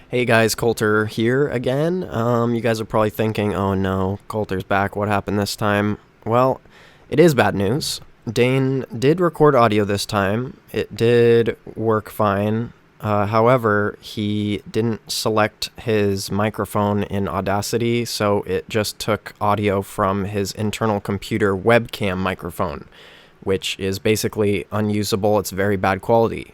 Hey guys, Colter here again. You guys are probably thinking, oh no, Colter's back, what happened this time? Well, it is bad news. Dane did record audio this time. It did work fine. However, he didn't select his microphone in Audacity, so it just took audio from his internal computer webcam microphone, which is basically unusable. It's very bad quality.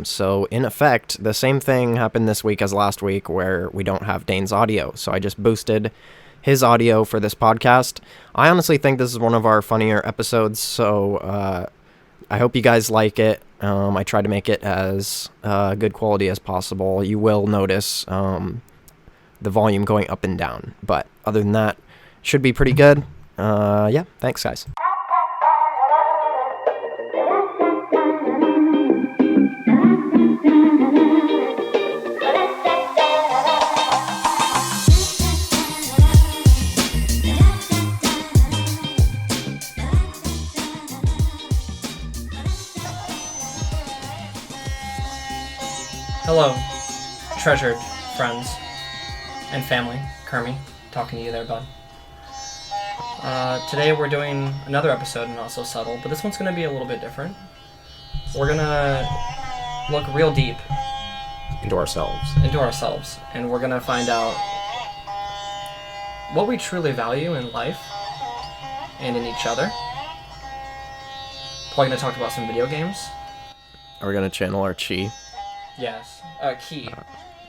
So in effect, the same thing happened this week as last week where we don't have Dane's audio. So I just boosted his audio for this podcast. I honestly think this is one of our funnier episodes, so I hope you guys like it. I try to make it as good quality as possible. You will notice the volume going up and down, but other than that, should be pretty good. Yeah, thanks guys. Hello, treasured friends and family. Kermie, talking to you there, bud. Today we're doing another episode, Not So Subtle, but this one's going to be a little bit different. We're going to look real deep into ourselves, and we're going to find out what we truly value in life and in each other. Probably going to talk about some video games. Are we going to channel our chi? Yes, key,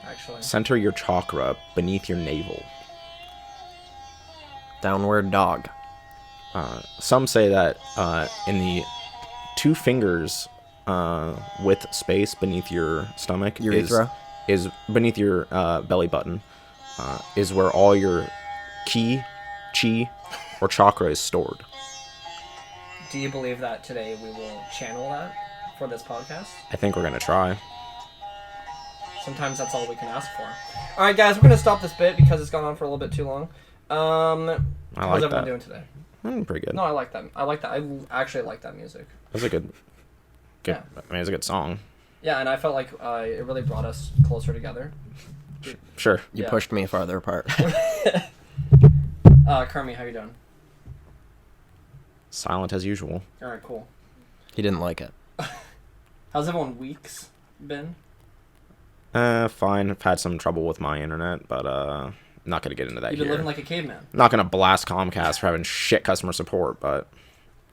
actually. Center your chakra beneath your navel. Downward dog. Some say that in the two fingers with space beneath your stomach Urethra? is beneath your belly button is where all your chi, or chakra is stored. Do you believe that today we will channel that for this podcast? I think we're going to try. Sometimes that's all we can ask for. Alright guys, we're going to stop this bit because it's gone on for a little bit too long. How's everyone doing today? Pretty good. No, I like that. I actually like that music. It's a good yeah. I mean, it's a good song. Yeah, and I felt like it really brought us closer together. Sure. You pushed me farther apart. Kermie, how you doing? Silent as usual. Alright, cool. He didn't like it. How's everyone weeks been? Fine. I've had some trouble with my internet, but I'm not gonna get into that You've been living like a caveman. Not gonna blast Comcast for having shit customer support, but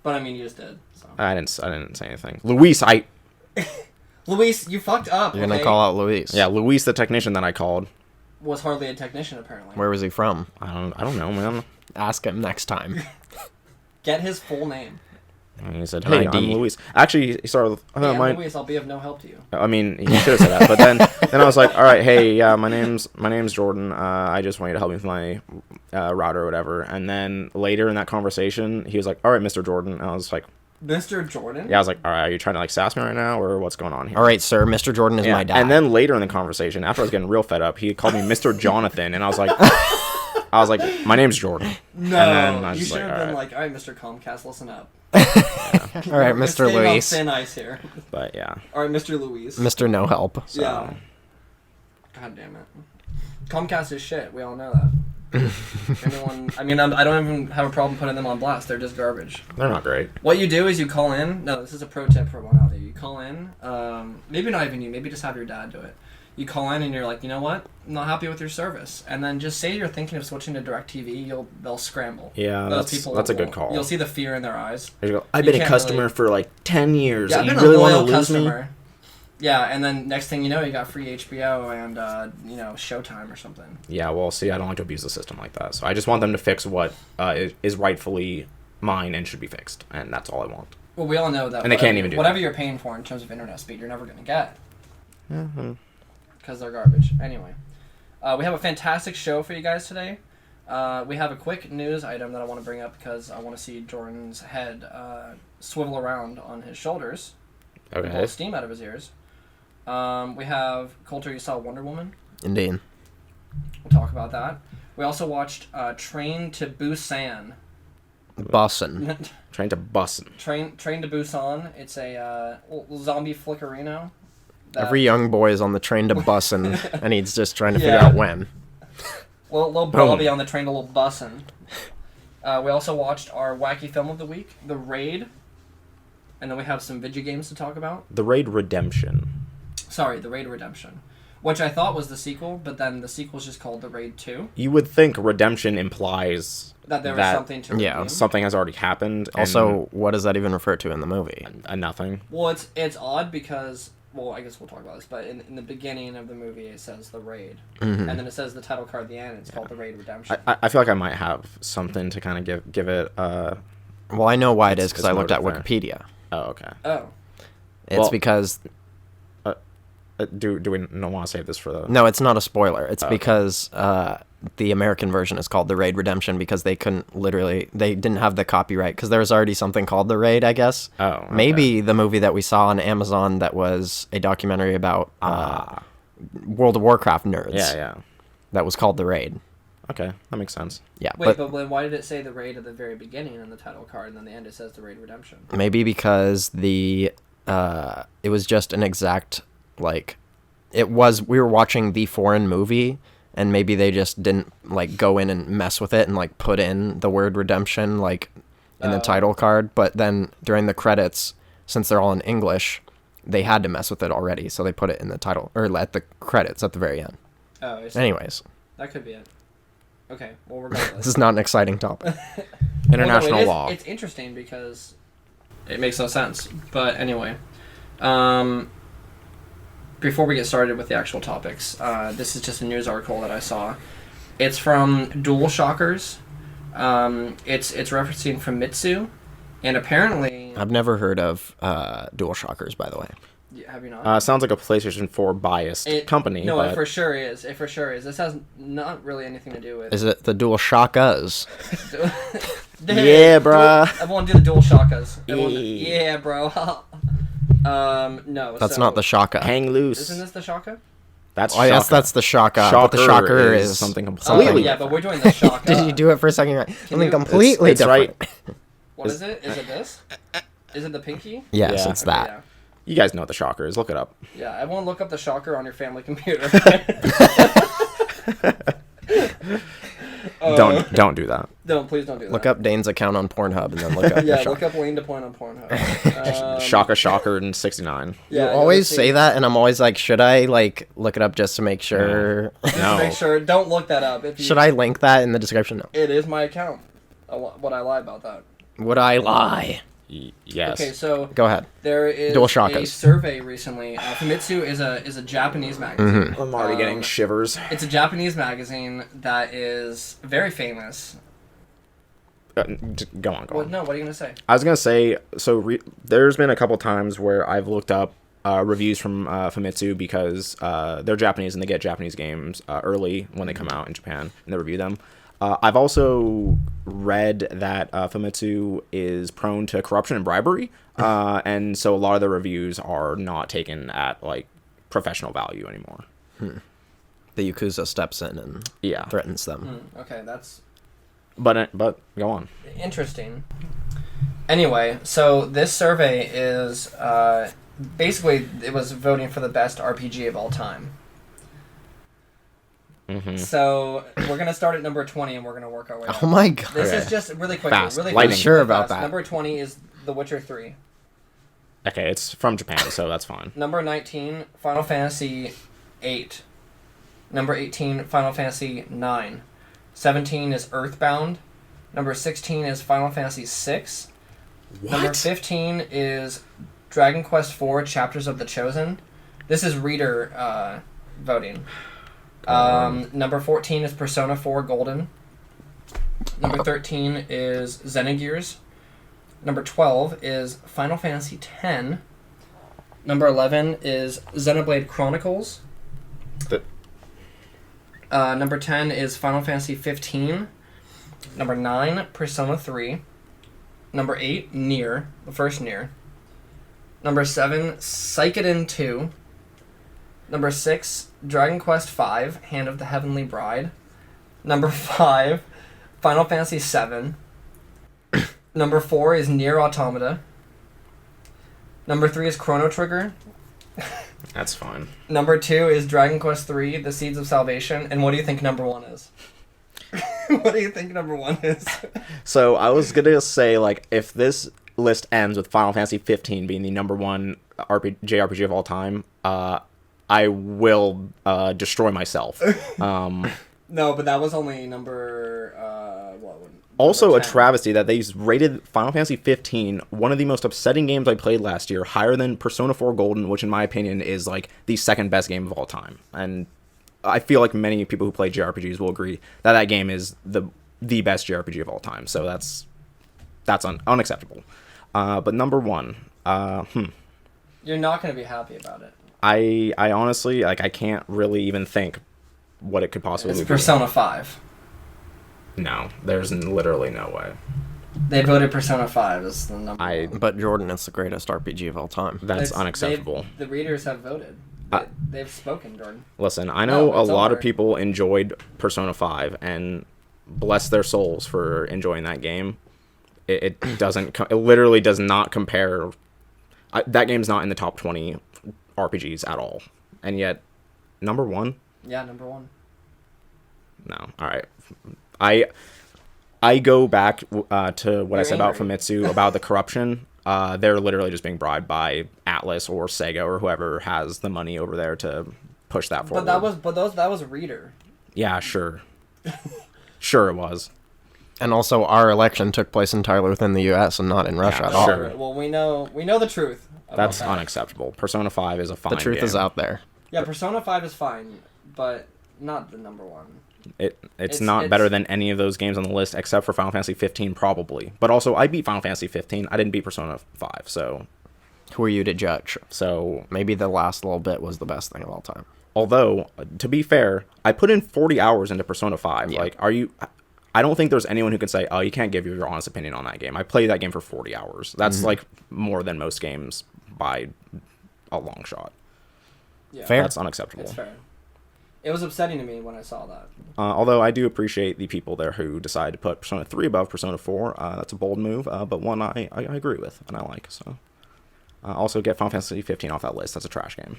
I mean, you just did. So. I didn't say anything. Luis, Luis, you fucked up. You're gonna call out Luis. Yeah, Luis, the technician that I called, was hardly a technician apparently. Where was he from? I don't know, man. Ask him next time. Get his full name. And he said, "Hey, I'm Luis." Actually, he started with, "Hey, I'm Luis. I'll be of no help to you." I mean, he should have said that, but then I was like, "All right, hey, yeah, my name's Jordan. I just want you to help me with my router or whatever." And then later in that conversation, he was like, "All right, Mr. Jordan." And I was like, "Mr. Jordan?" Yeah, I was like, "All right, are you trying to like sass me right now, or what's going on here?" All right, sir, Mr. Jordan is my dad. And then later in the conversation, after I was getting real fed up, he called me Mr. Jonathan, and I was like, "My name's Jordan." No, and then I was you just should have all been right. like, "All right, Mr. Comcast, listen up." All right, Mr. Luis. Thin ice here. But yeah. All right, Mr. Luis. Mr. No Help. So. Yeah. God damn it. Comcast is shit. We all know that. I don't even have a problem putting them on blast. They're just garbage. They're not great. What you do is you call in. No, this is a pro tip for one out there. You call in. Maybe not even you. Maybe just have your dad do it. You call in and you're like, you know what? I'm not happy with your service. And then just say you're thinking of switching to DirecTV. They'll scramble. Yeah, that's a good call. You'll see the fear in their eyes. I've been a customer for like 10 years. Yeah, you I've been really a loyal want to lose customer. me? Yeah, and then next thing you know, you got free HBO and Showtime or something. Yeah, well, see, I don't like to abuse the system like that. So I just want them to fix what is rightfully mine and should be fixed, and that's all I want. Well, we all know that. And they can't even do whatever that. you're paying for in terms of internet speed, you're never going to get. Mm-hmm. Because they're garbage. Anyway, we have a fantastic show for you guys today. We have a quick news item that I want to bring up because I want to see Jordan's head swivel around on his shoulders. Okay. Blow steam out of his ears. We have Colter, you saw Wonder Woman. Indeed. We'll talk about that. We also watched Train to Busan. Busan. Train to Busan. Train to Busan. It's a zombie flickerino. Every young boy is on the train to Busan, and he's just trying to figure Yeah. out when. Little Bobby on the train to little Busan. We also watched our wacky film of the week, The Raid. And then we have some video games to talk about. The Raid Redemption. Sorry, The Raid Redemption. Which I thought was the sequel, but then the sequel's just called The Raid 2. You would think redemption implies That there was something to redeem. something has already happened. Also, what does that even refer to in the movie? Nothing. Well, it's odd because, well, I guess we'll talk about this, but in the beginning of the movie it says The Raid. Mm-hmm. And then it says the title card at the end, it's called The Raid Redemption. I feel like I might have something to kind of give it. Well, I know why it is because I looked at motive Wikipedia. Oh, okay. Oh. It's because... Do we not want to save this for the... No, it's not a spoiler. It's okay. because the American version is called The Raid Redemption because they didn't have the copyright because there was already something called The Raid, I guess. Oh, okay. Maybe the movie that we saw on Amazon that was a documentary about World of Warcraft nerds. Yeah. That was called The Raid. Okay, that makes sense. Yeah, Wait, but why did it say The Raid at the very beginning in the title card, and then at the end it says The Raid Redemption? maybe because it was just an exact, like, we were watching the foreign movie, and maybe they just didn't, like, go in and mess with it and, like, put in the word redemption, like, in the title card, but then during the credits, since they're all in English, they had to mess with it already, so they put it in the title, or at the credits at the very end. Oh, I see. Anyways. That could be it. Okay, well, regardless. This is not an exciting topic. International law. It's interesting because it makes no sense. But anyway, before we get started with the actual topics, this is just a news article that I saw. It's from DualShockers. It's referencing Famitsu, and apparently... I've never heard of DualShockers, by the way. Have you not? Sounds like a PlayStation 4 biased company. No, but... it for sure is. It for sure is. This has not really anything to do with... Is it the DualShockas? Yeah, bruh. Everyone do the DualShockers. Yeah. Yeah, bro. No. That's not the Shaka. Hang loose. Isn't this the Shaka? That's Oh, yes, that's the Shaka. But the Shocker is something Oh, completely yeah, but we're doing the Shaka. Did you do it for a second? Right? Something you- completely It's different. right. What is it? Is it this? Is it the pinky? Yes, Yeah. it's that. Yeah. You guys know what the Shocker is. Look it up. Yeah, everyone look up the Shocker on your family computer. Don't do that. Please don't do that. Look up Dane's account on Pornhub and then look up the Yeah, Shaka. look up Wayne to Point on Pornhub. Shocker and 69. Yeah, You always let's see. say that, and I'm always like, should I like look it up just to make sure? Just No. make sure. Don't look that up. If you, Should I link that in the description? No. It is my account. Would I lie about that? Would I lie? Yes. Okay, so Go ahead. there is DualShockers. a survey recently. Famitsu is a Japanese magazine. I'm already getting shivers. It's a Japanese magazine that is very famous. Go on. What are you gonna say? I was gonna say, so there's been a couple times where I've looked up reviews from Famitsu because they're Japanese and they get Japanese games early when they come out in Japan and they review them. I've also read that Famitsu is prone to corruption and bribery, and so a lot of the reviews are not taken at like professional value anymore. The Yakuza steps in and threatens them. Okay, that's But go on. interesting. Anyway, so this survey is basically it was voting for the best RPG of all time. Mm-hmm. So we're gonna start at number 20 and we're gonna work our way up. Oh my god. This Okay. is just really quick. Fast. Really Lightning. fast, Sure really about fast. that. Number 20 is The Witcher 3. Okay, it's from Japan, so that's fine. Number 19, Final Fantasy 8. Number 18, Final Fantasy 9. 17 is Earthbound. Number 16 is Final Fantasy 6. Number 15 is Dragon Quest IV Chapters of the Chosen. This is reader voting. Number 14 is Persona 4 Golden. Number 13 is Xenogears. Number 12 is Final Fantasy X. Number 11 is Xenoblade Chronicles. Number 10 is Final Fantasy 15. Number 9, Persona 3. Number 8, Nier, the first Nier. Number 7, Suikoden 2. Number 6, Dragon Quest V, Hand of the Heavenly Bride. Number 5, Final Fantasy 7. Number 4 is Nier Automata. Number 3 is Chrono Trigger. That's fine. Number 2 is Dragon Quest III: The Seeds of Salvation. And what do you think number 1 is? What do you think number 1 is? So I was gonna say, like, if this list ends with Final Fantasy 15 being the number 1 JRPG of all time, I will destroy myself. No, but that was only number Also, number a 10. travesty that they rated Final Fantasy 15, one of the most upsetting games I played last year, higher than Persona 4 Golden, which in my opinion is like the second best game of all time. And I feel like many people who play JRPGs will agree that that game is the best JRPG of all time. So that's unacceptable. But number 1, You're not going to be happy about it. I honestly, like, I can't really even think what it could possibly It's be. Persona 5. No, there's literally no way. They voted Persona 5 as the number 1. But Jordan, it's the greatest RPG of all time. That's unacceptable. The readers have voted. They've spoken, Jordan. Listen, I know No, a it's lot over. of people enjoyed Persona 5, and bless their souls for enjoying that game. It doesn't. It literally does not compare. That game's not in the top 20 RPGs at all, and yet number 1. Yeah, number 1. No, all right. I go back to what I You're said about angry. Famitsu about the corruption. They're literally just being bribed by Atlas or Sega or whoever has the money over there to push that forward. That was a reader. Yeah, sure. Sure it was. And also, our election took place entirely within the U.S. and not in Russia Yeah, at all. sure. Well, we know the truth. about That's that. unacceptable. Persona 5 is a fine The truth game. is out there. Yeah, Persona 5 is fine, but not the number 1. It's not better than any of those games on the list except for Final Fantasy 15 probably. But also, I beat Final Fantasy 15. I didn't beat Persona 5, so Who are you to judge? so Maybe the last little bit was the best thing of all time. although to be fair, I put in 40 hours into Persona 5. Yeah. Like, I don't think there's anyone who can say, "Oh, you can't give your honest opinion on that game." I played that game for 40 hours. That's like more than most games by a long shot. Yeah, Fair. That's unacceptable. It's fair. It was upsetting to me when I saw that. Although I do appreciate the people there who decided to put Persona 3 above Persona 4. That's a bold move, but one I agree with and I like. So, also get Final Fantasy 15 off that list. That's a trash game.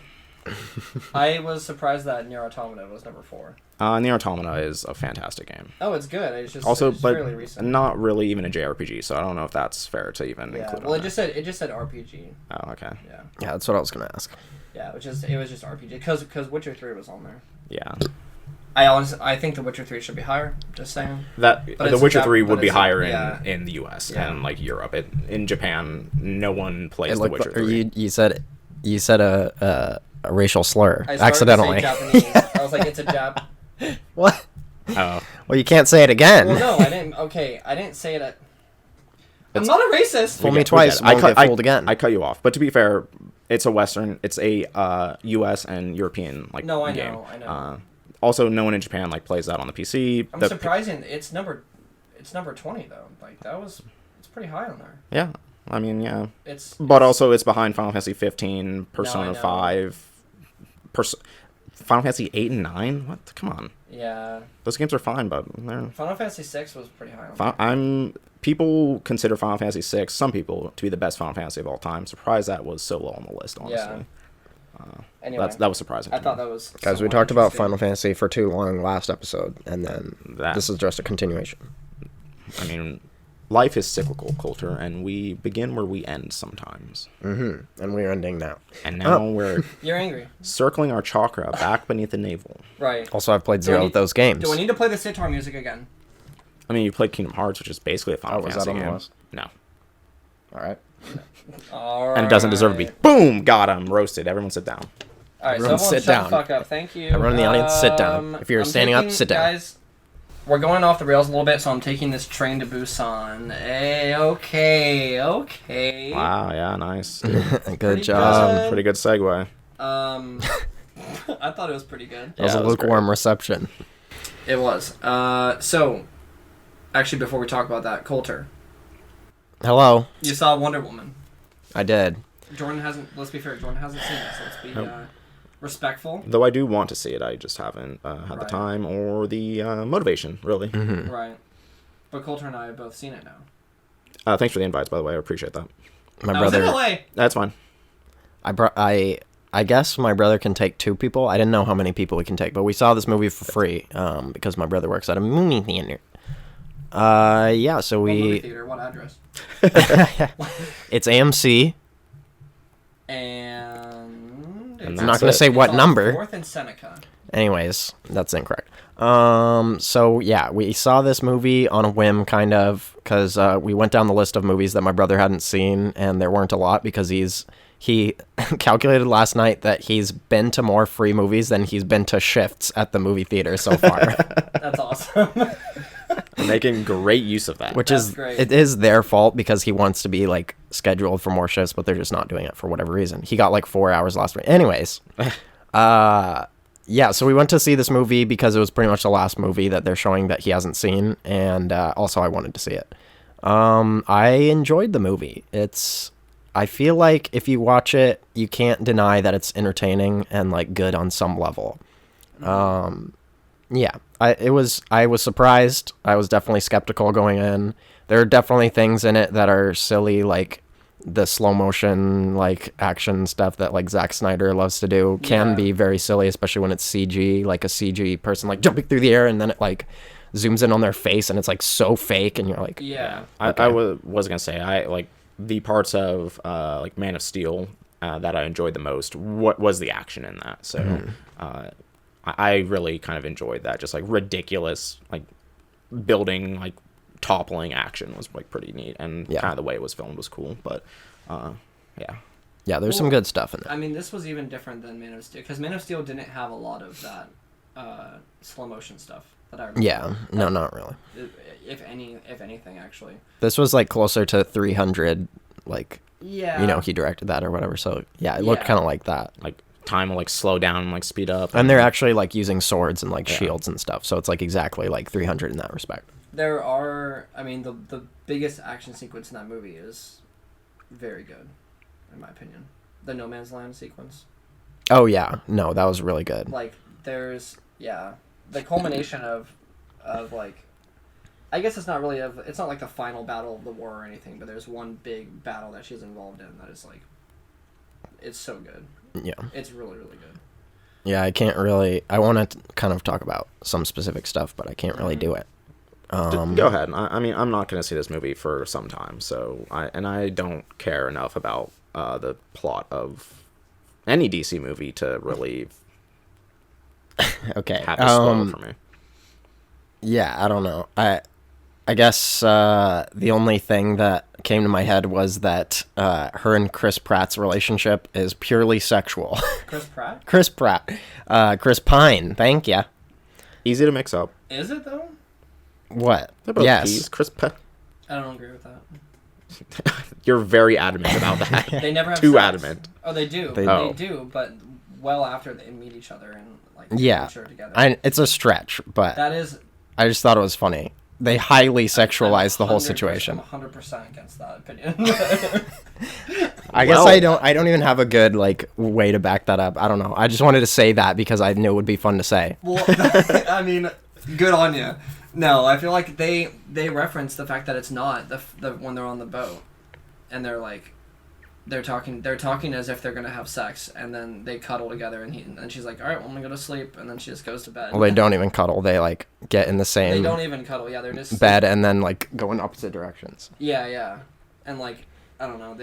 I was surprised that Nier Automata was number 4. Nier Automata is a fantastic game. Oh, it's good. It's just Also, it's but fairly recent. not really even a JRPG, so I don't know if that's fair to even Yeah. include. Well, on it just said RPG. there. Oh, okay. Yeah. Yeah, that's what I was going to ask. Yeah, it was just RPG because Witcher 3 was on there. Yeah. I think The Witcher 3 should be higher. Just saying. That But The it's Witcher Jap- 3 but would be it's higher yeah. in the US Yeah. and like Europe. In Japan, no one plays It The looked Witcher like- or 3. you said a racial slur I started accidentally. To say Japanese. I was like, it's a Jap. What? Oh. Well, you can't say it again. Well, no, I didn't. Okay, I didn't say it. I'm not a racist. Fool We me get- we twice, get it. won't get fooled again. I cut you off, but to be fair, it's a Western. It's a U.S. and European No, I game. know, I know. Also, no one in Japan plays that on the PC. I'm surprising. It's number 20 though. Like it's pretty high on there. Yeah, I mean, yeah, It's but also it's behind Final Fantasy 15, I Persona know. 5, Final Fantasy 8 and 9. What? Come on, yeah. those games are fine, but they're. Final Fantasy 6 was pretty high on there. People consider Final Fantasy 6, some people, to be the best Final Fantasy of all time. Surprised that was so low on the list, honestly. Anyway, That was surprising. I to thought me. that was. Guys, we somewhat talked about interesting. Final Fantasy for too long last episode, and then That- this is just a continuation. I mean, life is cyclical, Colter, and we begin where we end sometimes. Mm-hmm. And we're ending now. And now we're You're angry, circling our chakra back beneath the navel. right? Also, I've played zero I of those games. Do I need to play the sitar music again? I mean, you played Kingdom Hearts, which is basically a Final was Fantasy that on the game. list? No. All right. And it doesn't deserve to be. Boom! Got him. Roasted. Everyone sit down. All right, Everyone so sit shut down. the fuck up. Thank you. Everyone in the audience, sit down. If you're standing up, taking- sit down. Guys, we're going off the rails a little bit, so I'm taking this train to Busan. Hey, okay. Wow, yeah, nice. Good Pretty job. good. Pretty good segue. I thought it was pretty good. That was Yeah, a it was lukewarm reception. It was. So, actually, before we talk about that, Colter, Hello. you saw Wonder Woman. I did. Jordan hasn't. Let's be fair. Jordan hasn't seen it, so let's be respectful. Though I do want to see it, I just haven't had the Right. time or the motivation, really. Mm-hmm. Right. But Colter and I have both seen it now. Thanks for the invites, by the way. I appreciate that. My I was in brother. LA. That's fine. I I guess my brother can take 2 people. I didn't know how many people we can take, but we saw this movie for free because my brother works at a movie theater. Yeah, so What movie we... theater? What address? It's AMC. And I'm I'm not going to say what number. 4th and Seneca. Anyways, that's incorrect. So yeah, we saw this movie on a whim, kind of, because we went down the list of movies that my brother hadn't seen, and there weren't a lot because he calculated last night that he's been to more free movies than he's been to shifts at the movie theater so far. That's awesome. Making great use of that. Which That's is great. It is their fault because he wants to be like scheduled for more shifts, but they're just not doing it for whatever reason. He got like 4 hours last week. Anyways, yeah, so we went to see this movie because it was pretty much the last movie that they're showing that he hasn't seen, and also I wanted to see it. I enjoyed the movie. I feel like if you watch it, you can't deny that it's entertaining and like good on some level. Yeah, I was surprised. I was definitely skeptical going in. There are definitely things in it that are silly, like the slow motion, like action stuff that like Zack Snyder loves to do can be very silly, especially when it's CG, like a CG person like jumping through the air and then it like zooms in on their face and it's like so fake and you're like, Yeah. I was gonna say I like the parts of like Man of Steel that I enjoyed the most. What was the action in that? So I really kind of enjoyed that. Just like ridiculous, like building, like toppling action was like pretty neat, and kind of the way it was filmed was cool. But yeah, there's some good stuff in there. I mean, this was even different than Man of Steel because Man of Steel didn't have a lot of that slow motion stuff that I remember. Yeah, no, not really. If anything, actually. This was like closer to 300, like, Yeah. you know, he directed that or whatever. So yeah, it looked kind of like that. like time will like slow down and like speed up, And they're actually like using swords and like shields and stuff. So it's like exactly like 300 in that respect. There are, I mean, the biggest action sequence in that movie is very good, in my opinion. The No Man's Land sequence. Oh yeah, no, that was really good. Like, there's, the culmination of like, I guess it's not really, it's not like the final battle of the war or anything, but there's one big battle that she's involved in that is like, it's so good. Yeah. It's really, really good. Yeah, I want to kind of talk about some specific stuff, but I can't really do it. Go ahead. I mean, I'm not going to see this movie for some time, so I don't care enough about the plot of any DC movie to really Okay. have a spoil for me. Yeah, I don't know. I guess the only thing that came to my head was that her and Chris Pratt's relationship is purely sexual. Chris Pratt? Chris Pratt. Chris Pine. Thank ya. Easy to mix up. Is it, though? What? They're both Yes. P's. Chris I don't agree with that. You're very adamant about that. They never have Too sex. adamant. Oh, they do. They They do, but well after they meet each other and like Yeah. mature together. It's a stretch, but That is. I just thought it was funny. They highly sexualized the whole 100% situation. I'm 100% against that opinion. I guess Well- I don't even have a good like way to back that up. I don't know. I just wanted to say that because I knew it would be fun to say. Well, I mean, good on you. No, I feel like they reference the fact that it's not the when they're on the boat, and they're like, they're talking as if they're gonna have sex, and then they cuddle together, and she's like, all right, well, I'm gonna go to sleep, and then she just goes to bed. Well, they don't even cuddle. They like get in the They same don't even cuddle. Yeah, they're just bed and then like go in opposite directions. Yeah, and like I don't know,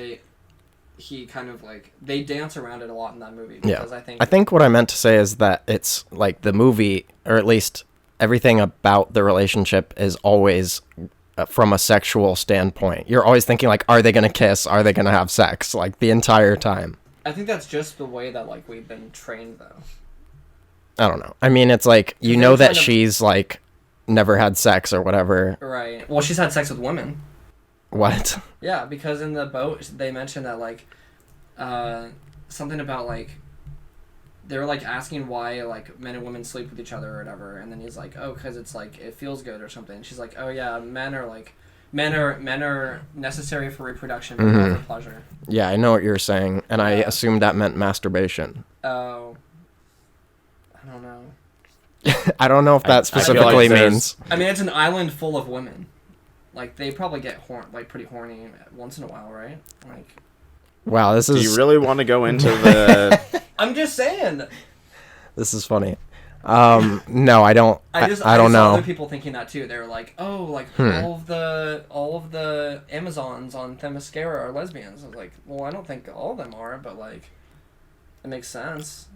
he kind of like they dance around it a lot in that movie because Yeah. I I think what I meant to say is that it's like the movie, or at least everything about the relationship is always from a sexual standpoint. You're always thinking like, are they going to kiss? Are they going to have sex? Like the entire time. I think that's just the way that like we've been trained though. I don't know. I mean, it's like, you They're know that kind of- she's like never had sex or whatever. Right. Well, she's had sex with women. What? Yeah, because in the boat they mentioned that like something about like they were like asking why like men and women sleep with each other or whatever, and then he's like, oh, because it's like it feels good or something. And she's like, oh yeah, men are necessary for reproduction but not for pleasure. Yeah, I know what you're saying, and I assumed that meant masturbation. Oh, I don't know. I don't know if that I feel specifically like there's- means. I mean, it's an island full of women. Like they probably get pretty horny once in a while, right? Like. Wow, this Do is. you really want to go into the I'm just saying. This is funny. No, I don't. I don't saw know. other people thinking that too. They were like, "Oh, like all of the Amazons on Themyscira are lesbians." I was like, "Well, I don't think all of them are, but like, it makes sense."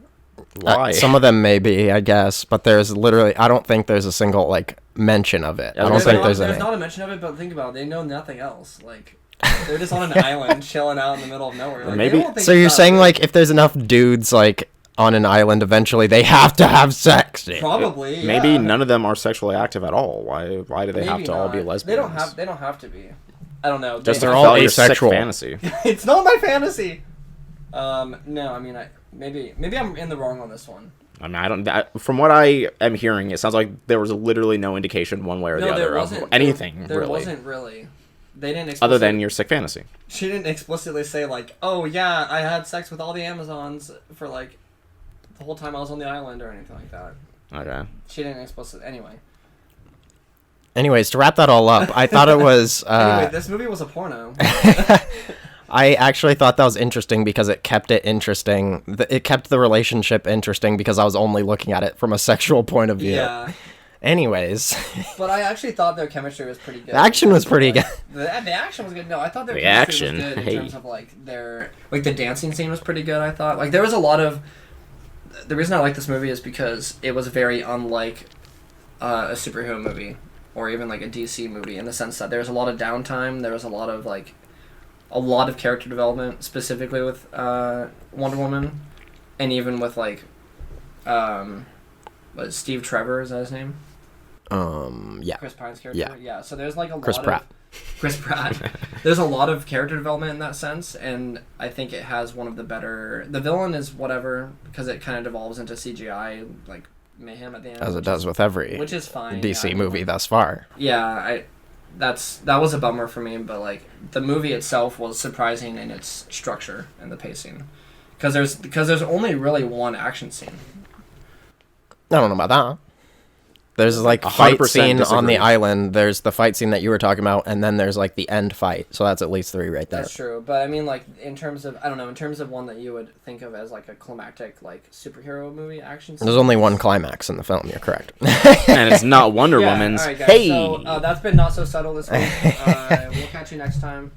Why? Some of them may be, I guess, but there's literally. I don't think there's a single like mention of it. I don't think there's any. There's not a mention of it, but think about it. They know nothing else. Like, they're just on an island chilling out in the middle of nowhere. Like, Maybe. So you're saying like if there's enough dudes like on an island, eventually they have to have sex? Probably. Yeah. Maybe none of them are sexually active at all. Why do they have to all be lesbians? They don't have to be. I don't know. They're all asexual. Fantasy. It's not my fantasy. No, I mean, maybe I'm in the wrong on this one. I mean, from what I am hearing, it sounds like there was literally no indication one way or the other of anything. There really. wasn't really. They didn't. Other than your sick fantasy. She didn't explicitly say like, "Oh yeah, I had sex with all the Amazons for like the whole time I was on the island" or anything like that. Okay. She didn't explicitly. Anyway. Anyways, to wrap that all up, I thought it was. Anyway, this movie was a porno. I actually thought that was interesting because it kept it interesting. It kept the relationship interesting because I was only looking at it from a sexual point of view. Yeah. Anyways. But I actually thought their chemistry was pretty good. The action was pretty good. The action was good. No, I thought their chemistry was good in terms of like their like the dancing scene was pretty good. I thought like there was a lot of. The reason I like this movie is because it was very unlike a superhero movie or even like a DC movie in the sense that there was a lot of downtime. There was a lot of character development, specifically with Wonder Woman, and even with like, Steve Trevor, is that his name? Yeah. Chris Pine's character. Yeah. So there's like a Chris lot Pratt. of Chris Pratt. There's a lot of character development in that sense, and I think it has one of the better. The villain is whatever because it kind of devolves into CGI like mayhem at the end, As it does with every which is fine. DC movie thus far. Yeah, that was a bummer for me, but like the movie itself was surprising in its structure and the pacing, because there's only really one action scene. I don't know about that. There's like a fight scene on the island. There's the fight scene that you were talking about, and then there's like the end fight. So that's at least 3 right there. That's true, but I mean, like in terms of one that you would think of as like a climactic like superhero movie action scene. There's only one climax in the film. You're correct. And it's not Wonder Woman's. All right, guys, hey. So that's been Not So Subtle this week. We'll catch you next time.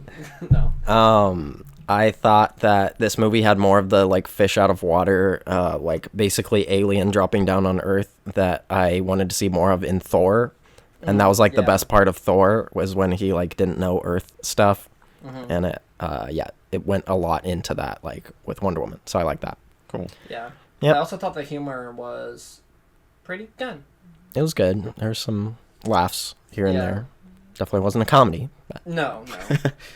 No. I thought that this movie had more of the like fish out of water, like basically alien dropping down on Earth that I wanted to see more of in Thor, and that was like the best part of Thor was when he like didn't know Earth stuff, and it went a lot into that like with Wonder Woman, so I like that. Cool. Yeah. Yep. I also thought the humor was pretty good. It was good. There's some laughs here and there. Definitely wasn't a comedy. But. No.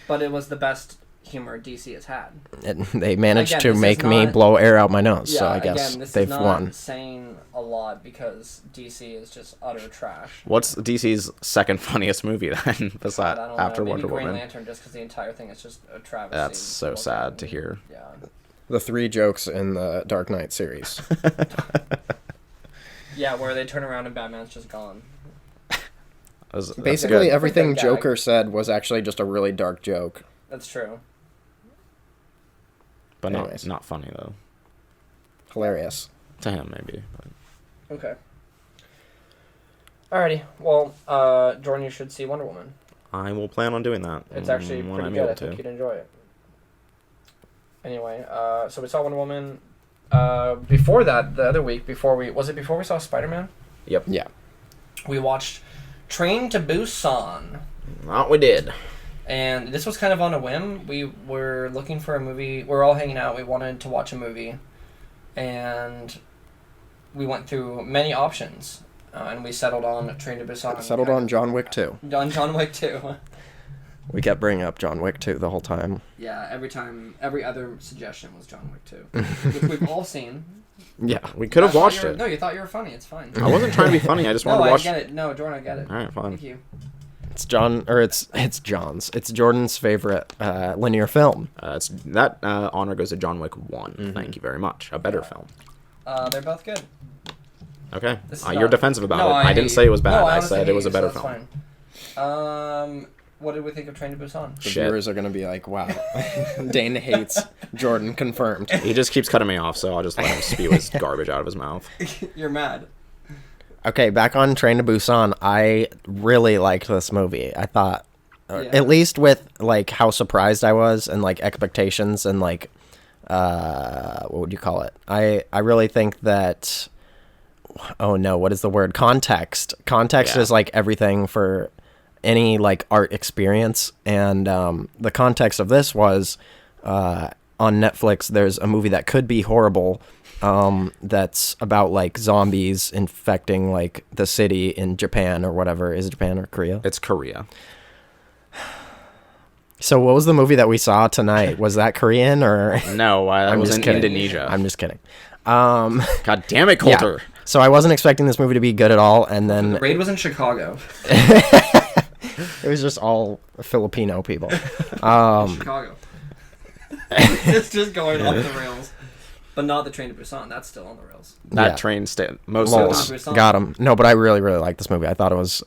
But it was the best humor DC has had. And they managed to make me blow air out my nose, so I guess they've won. This is not saying a lot because DC is just utter trash. What's DC's second funniest movie then, besides after Wonder Woman? Green Lantern, just because the entire thing is just a travesty. That's so sad to hear. Yeah. The 3 jokes in the Dark Knight series. Yeah, where they turn around and Batman's just gone. Basically, everything Joker said was actually just a really dark joke. That's true. But not funny, though. Hilarious. To him, maybe. But. Okay. Alrighty. Well, Jordan, you should see Wonder Woman. I will plan on doing that. It's actually pretty good. I think you'd enjoy it. Anyway, so we saw Wonder Woman. Before that, the other week, before we saw Spider-Man? Yep. Yeah. We watched Train to Busan. That we did. And this was kind of on a whim. We were looking for a movie. We were all hanging out. We wanted to watch a movie. And we went through many options. And we settled on Train to Busan. Settled on John Wick 2. On John Wick 2. We kept bringing up John Wick 2 the whole time. Yeah, every other suggestion was John Wick 2. Which we've all seen. Yeah, we could have watched it. No, you thought you were funny. It's fine. I wasn't trying to be funny. I just wanted to watch. No, I get it. No, Jordan, I get it. All right, fine. Thank you. It's it's Jordan's favorite linear film. It's that honor goes to John Wick 1. Mm-hmm. Thank you very much. A better film. They're both good. Okay. You're defensive about it. I didn't say it was bad. I said it was a better film. Fine. what did we think of Train to Busan? The Shit. viewers are gonna be like, "Wow, Dane hates Jordan." Confirmed. He just keeps cutting me off, so I'll just let him spew his garbage out of his mouth. You're mad. Okay, back on Train to Busan. I really liked this movie. I thought, Yeah. at least with like how surprised I was and like expectations and like, what would you call it? I really think that. Oh no, what is the word? Context. Context Yeah. is like everything for any like art experience, and the context of this was on Netflix. There's a movie that could be horrible. That's about like zombies infecting like the city in Japan or whatever. Is it Japan or Korea? It's Korea. So what was the movie that we saw tonight? Was that Korean or? No, I was just in kidding. Indonesia. I'm just kidding. God damn it, Colter. Yeah. So I wasn't expecting this movie to be good at all, and The then raid was in Chicago. it was just all Filipino people. Chicago. It's just going off the rails. But not the Train to Busan. That's still on the rails. That Yeah. train most Lol. of the Busan. Got him. No, but I really, really liked this movie. I thought it was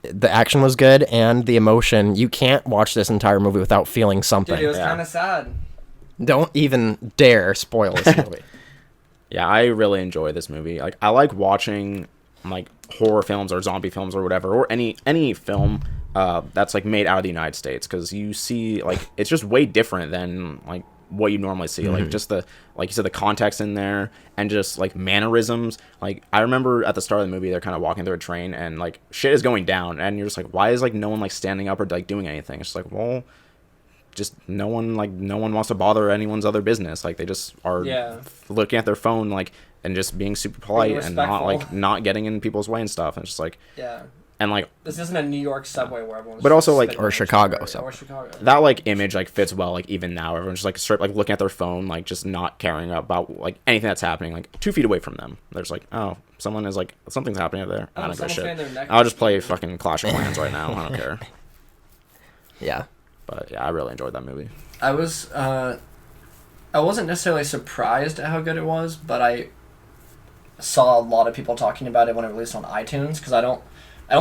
the action was good and the emotion. You can't watch this entire movie without feeling something. Dude, it was Yeah. kind of sad. Don't even dare spoil this movie. Yeah, I really enjoy this movie. Like, I like watching like horror films or zombie films or whatever, or any film that's like made out of the United States, because you see like it's just way different than like what you normally see. Like just the, like you said, the context in there and just like mannerisms. Like I remember at the start of the movie, they're kind of walking through a train and like shit is going down, and you're just like, why is like no one like standing up or like doing anything? It's just like, well, just no one wants to bother anyone's other business. Like they just are Yeah. looking at their phone like and just being super polite and not respectful. like not getting in people's way and stuff. And it's just like, Yeah. and like This isn't a New York subway where everyone's But also, like- spitting or on each Chicago other. subway. Or Chicago. that like image like fits well like even now. Everyone's just like straight like looking at their phone, like just not caring about like anything that's happening like 2 feet away from them. There's like, oh, someone is like something's happening over there. I don't give a someone's getting shit. their neck I'll just play ripped. fucking Clash of Clans right now. I don't care. Yeah. But yeah, I really enjoyed that movie. I wasn't necessarily surprised at how good it was, but I saw a lot of people talking about it when it released on iTunes, because I don't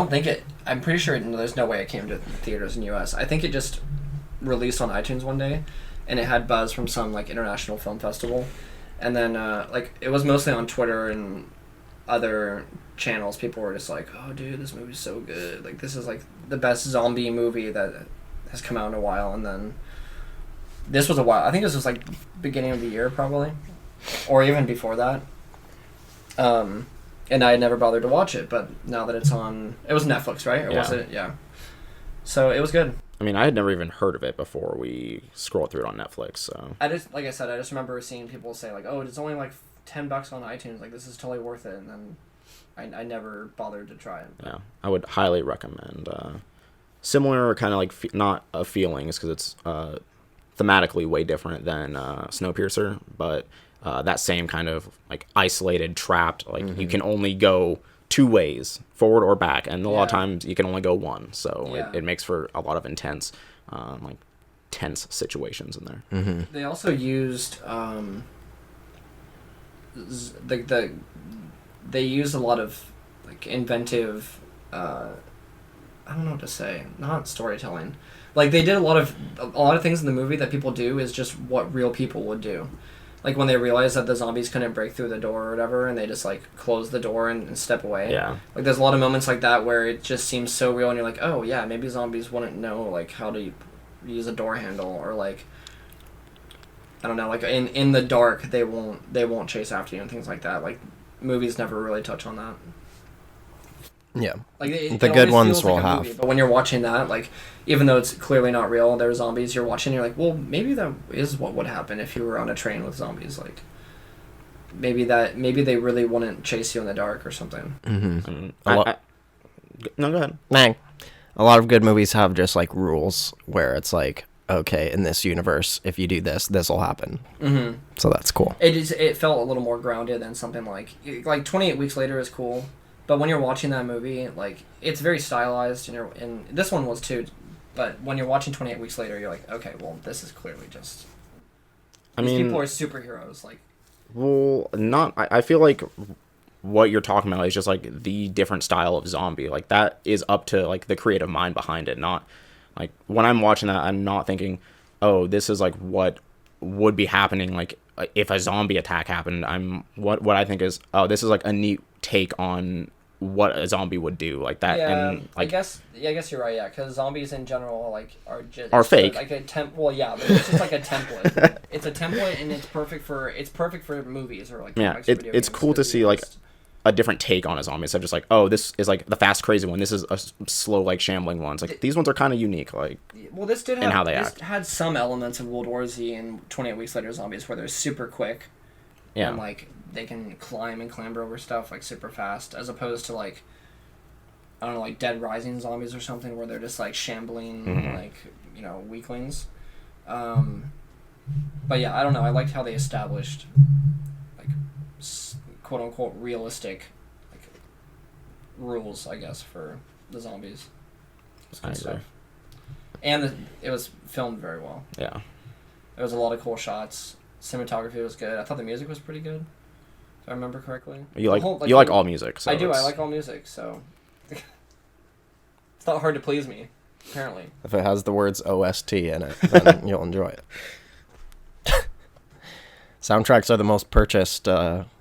think it. I'm pretty sure there's no way it came to theaters in the U.S. I think it just released on iTunes one day, and it had buzz from some like international film festival, and then like it was mostly on Twitter and other channels. People were just like, "Oh, dude, this movie's so good! Like this is like the best zombie movie that has come out in a while." And then this was a while. I think this was like beginning of the year probably, or even before that. And I had never bothered to watch it, but now that it's on, it was Netflix, right? Or was Yeah. it? Yeah. So it was good. I mean, I had never even heard of it before we scrolled through it on Netflix. So I just, like I said, I just remember seeing people say like, "Oh, it's only like $10 on iTunes. Like this is totally worth it." And then I never bothered to try it. yeah, I would highly recommend. Similar kind of like not feelings, because it's thematically way different than Snowpiercer, but that same kind of like isolated, trapped, like you can only go 2 ways, forward or back, and a lot of Yeah. times you can only go one, so Yeah. it makes for a lot of intense like tense situations in there. They also used they used a lot of like inventive I don't know what to say, not storytelling. Like they did a lot of things in the movie that people do is just what real people would do. Like when they realized that the zombies couldn't break through the door or whatever, and they just like close the door and step away. Yeah. Like there's a lot of moments like that where it just seems so real, and you're like, oh yeah, maybe zombies wouldn't know like how to use a door handle, or like I don't know, like in the dark they won't chase after you and things like that. Like movies never really touch on that. Yeah. Like it The always good ones feels like will a have. movie, but when you're watching that, like even though it's clearly not real, there's zombies. You're watching, you're like, well, maybe that is what would happen if you were on a train with zombies. Like maybe they really wouldn't chase you in the dark or something. Mm-hmm. I mean, A lot- no, go ahead. Nah. A lot of good movies have just like rules where it's like, okay, in this universe, if you do this, this will happen. Mm-hmm. So that's cool. It felt a little more grounded than something like 28 Weeks Later is cool, but when you're watching that movie, like it's very stylized, and this one was too. But when you're watching 28 Weeks Later, you're like, okay, well, this is clearly just. I These mean, people are superheroes, like. well, not. I feel like what you're talking about is just like the different style of zombie. Like that is up to like the creative mind behind it, not Like when I'm watching that, I'm not thinking, oh, this is like what would be happening like if a zombie attack happened. What I think is, oh, this is like a neat take on what a zombie would do, like that. Yeah, And like, I guess you're right. Yeah, because zombies in general are fake. Like well, yeah, but it's just like a template. It's a template, and it's perfect for movies or like comics, video it's games, cool to see like a different take on a zombie instead of just like, oh, this is like the fast crazy one, this is a slow like shambling one. It's like these ones are kind of unique, like, well, this did have, and how they this act. had some elements of World War Z and 28 Weeks Later zombies where they're super quick. Yeah. And like they can climb and clamber over stuff like super fast, as opposed to like, I don't know, like Dead Rising zombies or something where they're just like shambling like, you know, weaklings. But yeah, I don't know. I liked how they established like quote unquote realistic like rules, I guess, for the zombies. Good stuff. And it was filmed very well. Yeah. There was a lot of cool shots. Cinematography was good. I thought the music was pretty good, if I remember correctly. You like all music. So I do. I like all music, so it's not hard to please me, apparently. If it has the words OST in it, then you'll enjoy it. Soundtracks are the most purchased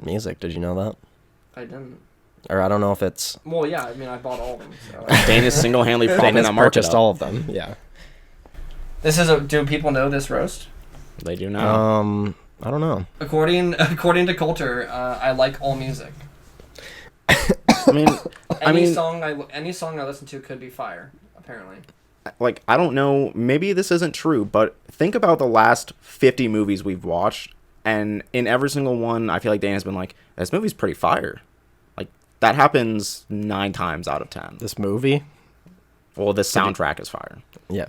music. Did you know that? I didn't. Or I don't know if it's... Well, yeah. I mean, I bought all of them. So. Dane is single-handedly propping that market purchased up. all of them, yeah. Do people know this roast? They do now. I don't know. According to Colter, I like all music. I mean, Any song I listen to could be fire, apparently. like, I don't know, maybe this isn't true, but think about the last 50 movies we've watched, and in every single one, I feel like Dane has been like, this movie's pretty fire. Like, that happens 9 times out of 10. This movie? Well, this soundtrack is fire. Yeah.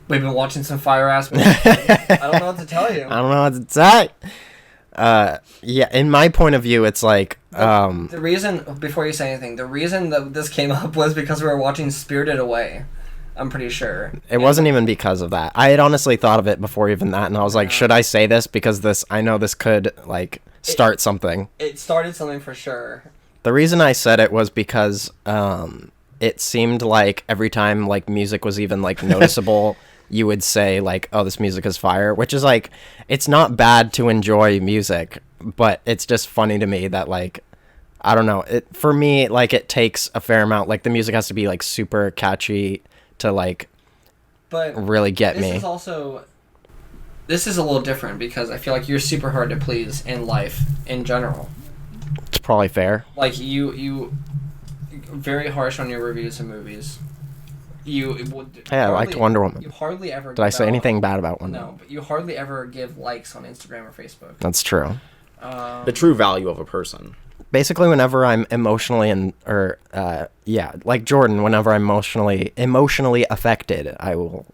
We've been watching some fire-ass movies. I don't know what to tell you. I don't know what to say. Yeah, in my point of view, it's like... The reason, before you say anything, the reason that this came up was because we were watching Spirited Away. I'm pretty sure. It wasn't even because of that. I had honestly thought of it before even that, and I was like, should I say this? Because I know this could, like, start something. It started something for sure. The reason I said it was because it seemed like every time, like, music was even, like, noticeable... you would say, like, oh, this music is fire, which is, like, it's not bad to enjoy music, but it's just funny to me that, like, I don't know, for me, like, it takes a fair amount, like, the music has to be, like, super catchy to, like, really get me. This is a little different, because I feel like you're super hard to please in life, in general. It's probably fair. Like, you very harsh on your reviews of movies. I liked Wonder Woman. You hardly ever... Did I say anything bad about Wonder Woman? No, but you hardly ever give likes on Instagram or Facebook. That's true. The true value of a person. Basically, whenever I'm emotionally like Jordan, whenever I'm emotionally affected, I will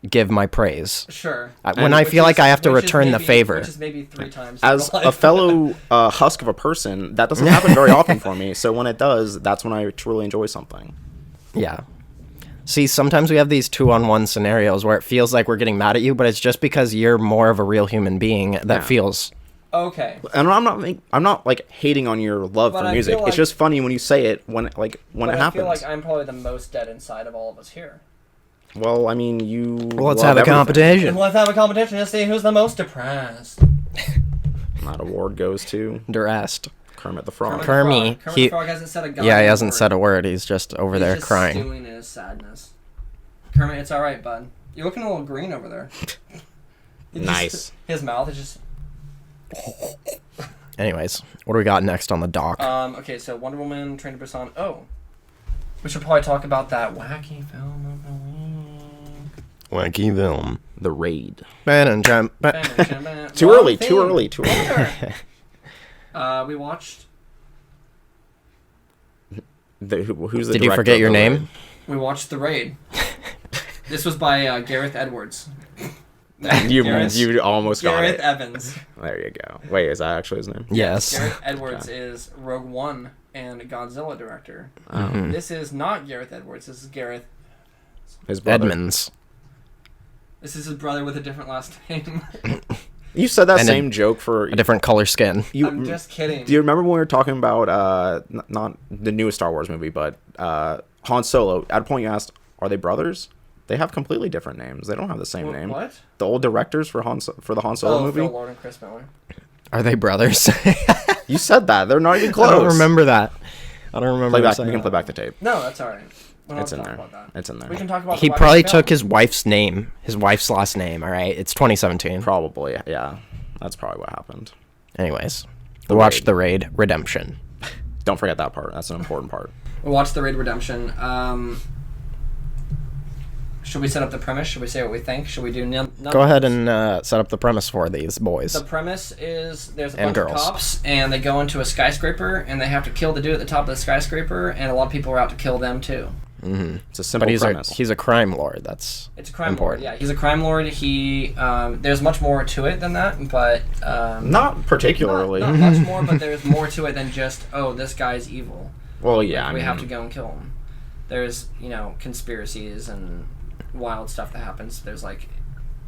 give my praise. Sure. When I feel like I have to return the favor. Which is maybe 3 times. As a fellow husk of a person, that doesn't happen very often for me. So when it does, that's when I truly enjoy something. Yeah. See, sometimes we have these 2-on-1 scenarios where it feels like we're getting mad at you, but it's just because you're more of a real human being that feels... Okay. And I'm not like hating on your love for music. It's just funny when you say it when it happens. I feel like I'm probably the most dead inside of all of us here. Well, I mean, let's have a competition. Let's have a competition to see who's the most depressed. That award goes to Durest. Kermit the Frog. Kermit the Frog hasn't said a goddamn Yeah, he hasn't word. Said a word. He's just over there crying. He's just stewing in his sadness. Kermit, it's all right, bud. You're looking a little green over there. Nice. His mouth is just... Anyways, what do we got next on the dock? Okay, so Wonder Woman, Train to Busan. Oh. We should probably talk about that wacky film of the week. Wacky film. The Raid. Too early. We watched... Who's the Did you forget your name? We watched The Raid. This was by Gareth Edwards. You almost got it. Gareth Evans. There you go. Wait, is that actually his name? Yes. Gareth Edwards is Rogue One and Godzilla director. Mm-hmm. This is not Gareth Edwards. This is Gareth... His brother. Edmonds. This is his brother with a different last name. You said that same joke for... a different color skin. I'm just kidding. Do you remember when we were talking about, not the newest Star Wars movie, but Han Solo? At a point you asked, Are they brothers? They have completely different names. They don't have the same name. What? The old directors for the Han Solo movie. Phil Lord and Chris Miller. Are they brothers? You said that. They're not even close. I don't remember that. I don't remember. You can play back the tape. No, that's all right. It's in there. It's in there. We can talk about. He probably took his wife's name, his wife's last name. All right, it's 2017. Probably, yeah. That's probably what happened. Anyways, watch The Raid Redemption. Don't forget that part. That's an important part. We'll watch The Raid Redemption. Should we set up the premise? Should we say what we think? Should we do Go ahead and set up the premise for these boys. The premise is there's a And bunch girls. of cops, and they go into a skyscraper, and they have to kill the dude at the top of the skyscraper, and a lot of people are out to kill them too. Mm-hmm. It's a simple premise. He's a crime lord. It's a crime important. lord. Yeah, he's a crime lord. He there's much more to it than that, but not particularly. Not much more, but there's more to it than just this guy's evil. Well, yeah, we have to go and kill him. There's conspiracies and wild stuff that happens. There's like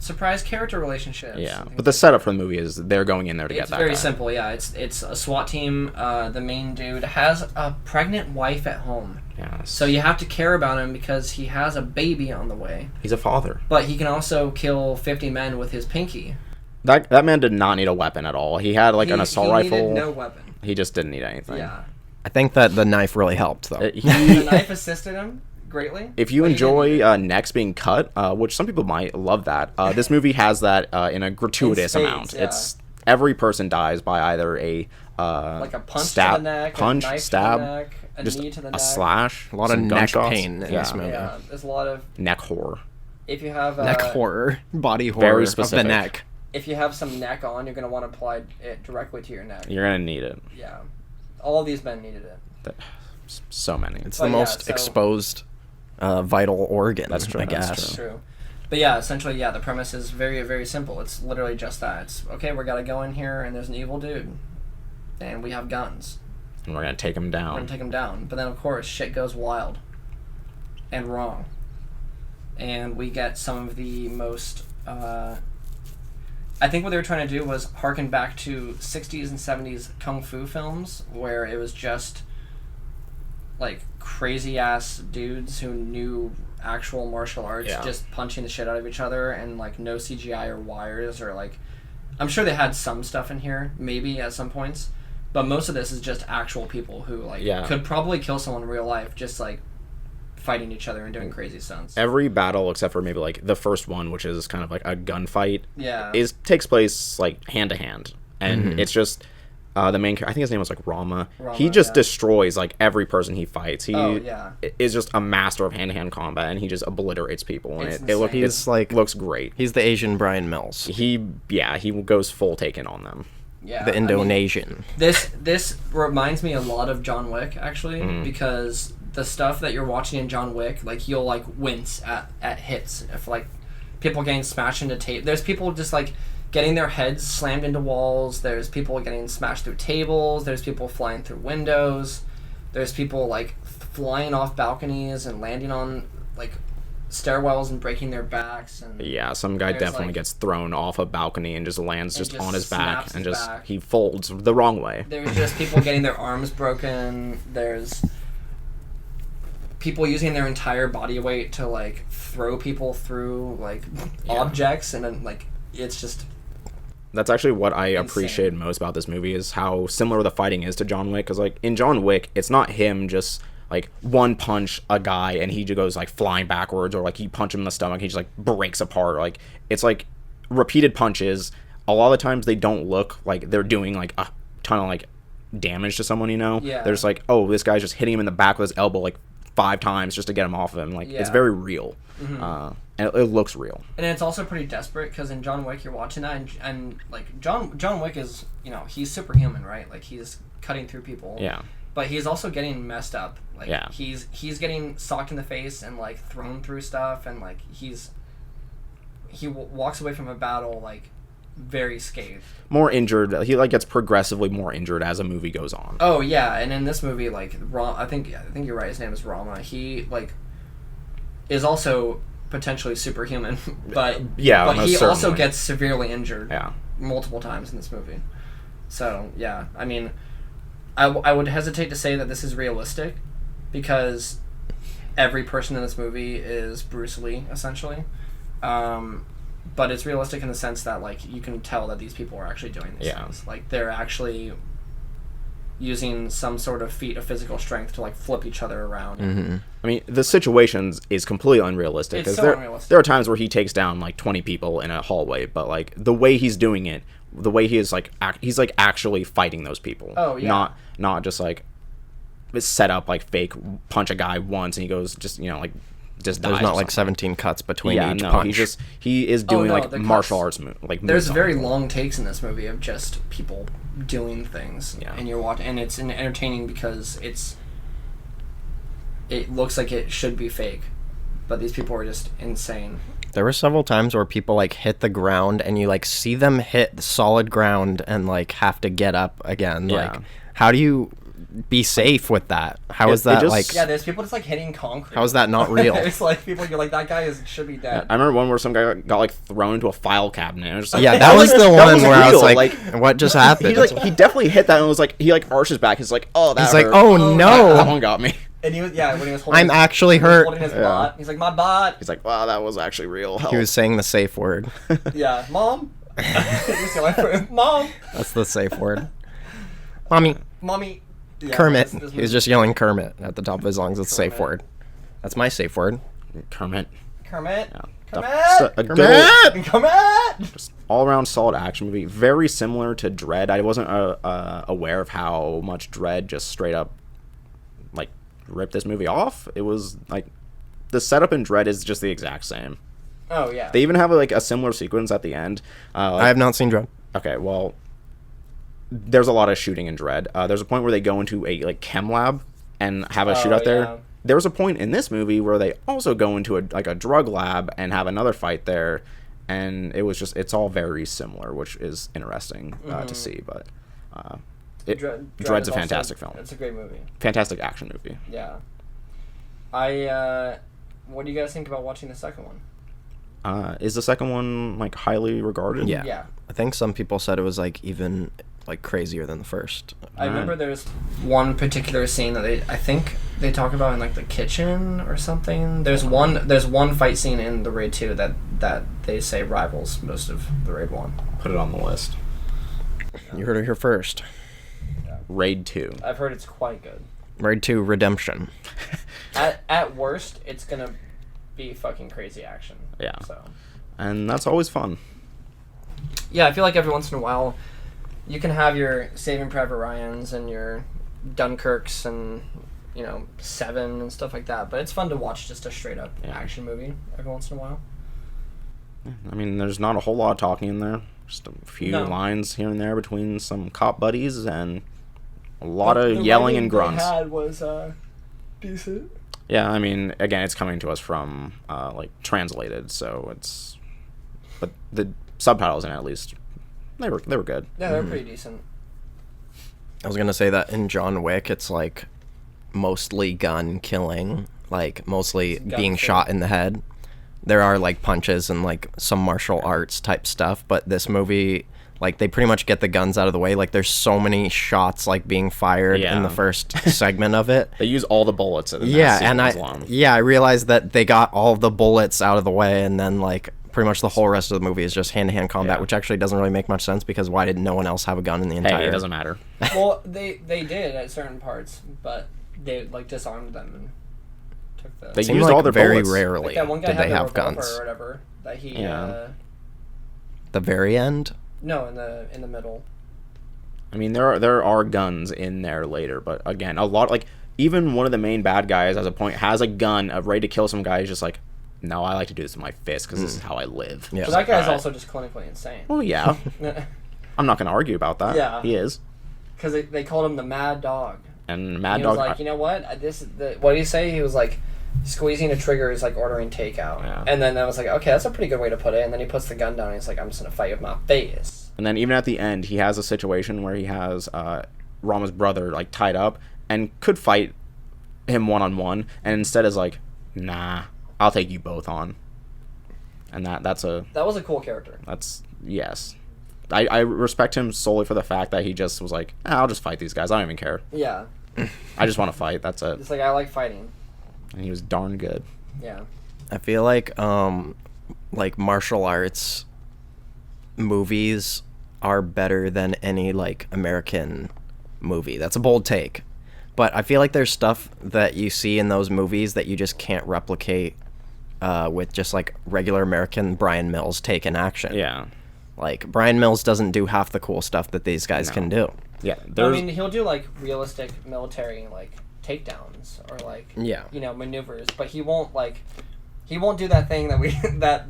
surprise character relationships. Yeah, but the setup for the movie is they're going in there to get that guy. It's very simple. Yeah, it's a SWAT team. The main dude has a pregnant wife at home. Yes. So you have to care about him because he has a baby on the way. He's a father. But he can also kill 50 men with his pinky. That man did not need a weapon at all. He had an assault rifle. He needed no weapon. He just didn't need anything. Yeah. I think that the knife really helped, though. The knife assisted him greatly. If you enjoy necks being cut, which some people might love that, this movie has that in a gratuitous amount. Yeah. It's every person dies by either a like a punch stab, to the neck, punch, a knife stab, to the neck, a just knee to the a neck. slash, A lot of some neck gunshots. pain in this movie. Yeah, there's a lot of neck horror. If you have Neck horror, body horror Very of specific. the neck. If you have some neck on, you're gonna want to apply it directly to your neck. You're gonna need it. Yeah, all of these men needed it. So many. It's the most exposed vital organ. That's true. I guess. That's true. But yeah, essentially, the premise is very, very simple. It's literally just that. It's okay. We gotta go in here, and there's an evil dude, and we have guns. And we're gonna take him down. We're gonna take him down. But then, of course, shit goes wild and wrong, and we get some of the most. I think what they were trying to do was harken back to 60s and 70s kung fu films, where it was just like crazy ass dudes who knew actual martial arts, just punching the shit out of each other, and like no CGI or wires or like. I'm sure they had some stuff in here, maybe at some points, but most of this is just actual people who could probably kill someone in real life, just like fighting each other and doing crazy stunts. Every battle, except for maybe like the first one, which is kind of like a gunfight, takes place like hand to hand, and it's just the main character. I think his name was like Rama. He just destroys like every person he fights. He is just a master of hand to hand combat, and he just obliterates people. And it looks great. He's the Asian Brian Mills. He goes full Taken on them. Yeah, the Indonesian. This reminds me a lot of John Wick actually, because the stuff that you're watching in John Wick, like you'll like wince at hits if like people getting smashed into tape. There's people just like getting their heads slammed into walls. There's people getting smashed through tables. There's people flying through windows. There's people like flying off balconies and landing on like stairwells and breaking their backs. And some guy definitely gets thrown off a balcony and just lands just on his back and he folds the wrong way. There's just people getting their arms broken. There's people using their entire body weight to like throw people through like objects, and then like it's just. That's actually what I appreciate most about this movie is how similar the fighting is to John Wick. Because like in John Wick, it's not him just like one punch a guy and he just goes like flying backwards, or like he punch him in the stomach, he just like breaks apart. Like it's like repeated punches. A lot of the times they don't look like they're doing like a ton of like damage to someone. Yeah. There's like, oh, this guy's just hitting him in the back with his elbow like 5 times just to get him off of him. Like it's very real. And it looks real. And it's also pretty desperate because in John Wick you're watching that and like John Wick is, he's superhuman, right? Like he's cutting through people. Yeah. But he's also getting messed up. Like yeah. he's getting socked in the face and like thrown through stuff, and like he walks away from a battle like very scathed. More injured. He like gets progressively more injured as a movie goes on. Oh yeah, and in this movie like I think you're right, his name is Rama. He like is also potentially superhuman, but he also gets severely injured multiple times in this movie. So yeah, I mean, I would hesitate to say that this is realistic because every person in this movie is Bruce Lee, essentially. But it's realistic in the sense that, like, you can tell that these people are actually doing these things. Like, they're actually using some sort of feat of physical strength to, like, flip each other around. Mm-hmm. I mean, the situations is completely unrealistic. It's so unrealistic. There are times where he takes down, like, 20 people in a hallway, but, like, the way he's doing it, the way he is, like, he's, like, actually fighting those people. Oh, yeah. Not just, like, set up, like, fake punch a guy once and he goes just, you know, like, just dies. There's not, like, 17 cuts between each no, punch. he is doing, like, the martial cuts, arts, like, there's moves very on. long takes in this movie of just people doing things. Yeah. And you're watching, and it's entertaining because it looks like it should be fake, but these people are just insane. There were several times where people, like, hit the ground and you, like, see them hit the solid ground and, like, have to get up again. Yeah. Like, how do you be safe with that? How is that, like... Yeah, there's people just, like, hitting concrete. How is that not real? It's like people, you're like, that guy should be dead. I remember one where some guy got, like, thrown into a file cabinet. And I was just like, Yeah, that was the one where I was real. like, what just happened? He definitely hit that and was like, he, like, arches back. He's like, oh, that He's like, hurt. oh, no. That one got me. And when he was holding I'm actually hurt. holding his bot. He's like, my bot. He's like, wow, that was actually real help. He was saying the safe word. Yeah, Mom. He's yelling, Mom. That's the safe word. Mommy. Mommy. Yeah, Kermit. this He was just yelling Kermit at the top of his lungs. It's a safe word. That's my safe word. Kermit. Kermit. Yeah. Kermit. Just a good old, Kermit! Kermit. just all-around solid action movie. Very similar to Dread. I wasn't aware of how much Dread just straight up, like, ripped this movie off. It was, like, the setup in Dread is just the exact same. Oh, yeah. They even have, like, a similar sequence at the end. I have not seen Dread. Okay, well, there's a lot of shooting in Dread. There's a point where they go into a, like, chem lab and have a shootout there. Yeah. There's a point in this movie where they also go into a drug lab and have another fight there, and it's all very similar, which is interesting to see. But Dread's a fantastic film. It's a great movie. Fantastic action movie. Yeah. What do you guys think about watching the second one? Is the second one, like, highly regarded? Yeah. Yeah. I think some people said it was, like, even, like, crazier than the first. I remember there's one particular scene that I think they talk about in, like, the kitchen or something. There's one fight scene in the Raid 2 that they say rivals most of the Raid 1. Put it on the list. You heard it here first. Raid 2. I've heard it's quite good. Raid 2 Redemption. At worst, it's gonna be fucking crazy action. Yeah. So. And that's always fun. Yeah, I feel like every once in a while, you can have your Saving Private Ryans and your Dunkirks and, you know, Seven and stuff like that. But it's fun to watch just a straight up action movie every once in a while. I mean, there's not a whole lot of talking in there. Just a few lines here and there between some cop buddies and a lot of yelling and grunts. The had was decent. Yeah, I mean, again, it's coming to us from like translated, so it's. But the subtitles in it, at least, they were good. Yeah, they're pretty decent. I was gonna say that in John Wick, it's like mostly gun killing, like mostly being shot in the head. There are like punches and like some martial arts type stuff, but this movie, like, they pretty much get the guns out of the way. Like, there's so many shots like being fired in the first segment of it. They use all the bullets. In I realized that they got all the bullets out of the way, and then like pretty much the whole rest of the movie is just hand-to-hand combat, which actually doesn't really make much sense because why did no one else have a gun in the entire? Hey, it doesn't matter. Well, they did at certain parts, but they like disarmed them and took the. They Seemed used like all their very bullets. rarely Like that one guy did had they the have revolver guns. or whatever that he. The very end. No, in the middle. I mean, there are guns in there later, but again, a lot, like, even one of the main bad guys at a point has a gun ready to kill some guy. He's just like, no, I like to do this with my fist because this is how I live. Yeah. So that guy's also just clinically insane. Well, yeah. I'm not going to argue about that. Yeah. He is. Because they called him the Mad Dog. And Mad He Dog. was like, you know what? What did he say? He was like, squeezing a trigger is like ordering takeout. Yeah. And then I was like, okay, that's a pretty good way to put it. And then he puts the gun down and he's like, I'm just going to fight with my face. And then even at the end, he has a situation where he has Rama's brother, like, tied up and could fight him one-on-one. And instead is like, nah, I'll take you both on. And that was a cool character. Yes. I respect him solely for the fact that he just was like, I'll just fight these guys. I don't even care. Yeah. I just want to fight. That's it. It's like, I like fighting. And he was darn good. Yeah. I feel like martial arts movies are better than any like American movie. That's a bold take, but I feel like there's stuff that you see in those movies that you just can't replicate with just like regular American Brian Mills take in action. Yeah. Like Brian Mills doesn't do half the cool stuff that these guys can do. Yeah. I mean, he'll do like realistic military like takedowns or like maneuvers, but he won't do that thing that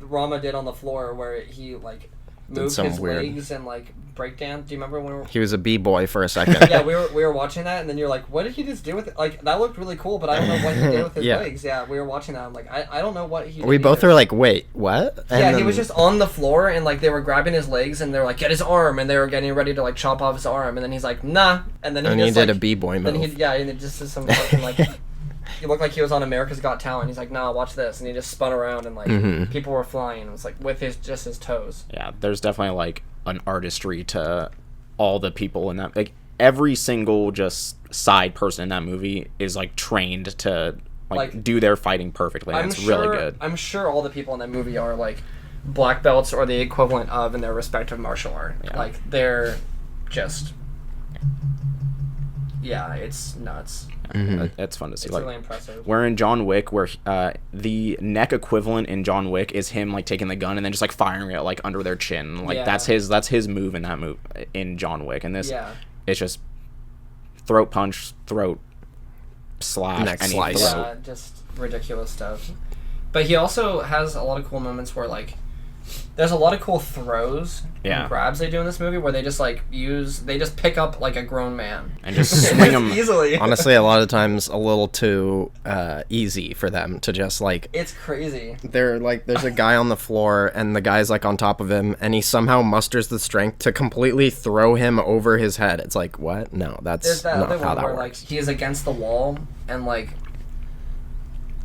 Rama did on the floor where he like moved his legs and like breakdown. Do you remember when he was a b-boy for a second? Yeah, we were watching that, and then you're like, what did he just do with it? Like that looked really cool, but I don't know what he did with his legs. Yeah, we were watching that. I'm like, I don't know what he did. We both were like, wait, what? And he was just on the floor, and like they were grabbing his legs, and they were like, get his arm, and they were getting ready to like chop off his arm, and then he's like, nah, and then he did a b-boy move. And it just is some fucking like. He looked like he was on America's Got Talent. He's like, nah, watch this. And he just spun around and, like, people were flying. It was, like, with just his toes. Yeah, there's definitely, like, an artistry to all the people in that. Like, every single just side person in that movie is, like, trained to, like do their fighting perfectly. And it's really good. I'm sure all the people in that movie are, like, black belts or the equivalent of in their respective martial art. Yeah. Like, they're just... Yeah, it's nuts. It's fun to see. It's like, really impressive. Where in John Wick, where the neck equivalent in John Wick is him like taking the gun and then just like firing it like under their chin. Like that's his move in that move in John Wick. And this, it's just throat punch, throat slash, neck slice. Yeah, just ridiculous stuff. But he also has a lot of cool moments where like there's a lot of cool throws and grabs they do in this movie where they just like they just pick up like a grown man and just swing him easily. Honestly, a lot of times a little too easy for them to just like. It's crazy. They're like, there's a guy on the floor and the guy's like on top of him and he somehow musters the strength to completely throw him over his head. It's like, what? No, that's not how that works. Like he is against the wall and like.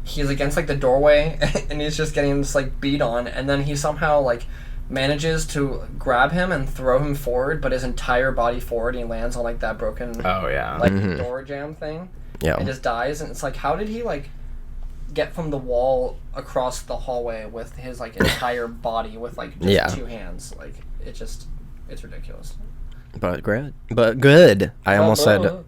He's against like the doorway and he's just getting just like beat on, and then he somehow like manages to grab him and throw him forward, but his entire body forward, and he lands on like that broken door jam thing and just dies. And it's like, how did he like get from the wall across the hallway with his like entire body with like just two hands? Like it's ridiculous, but good. I almost said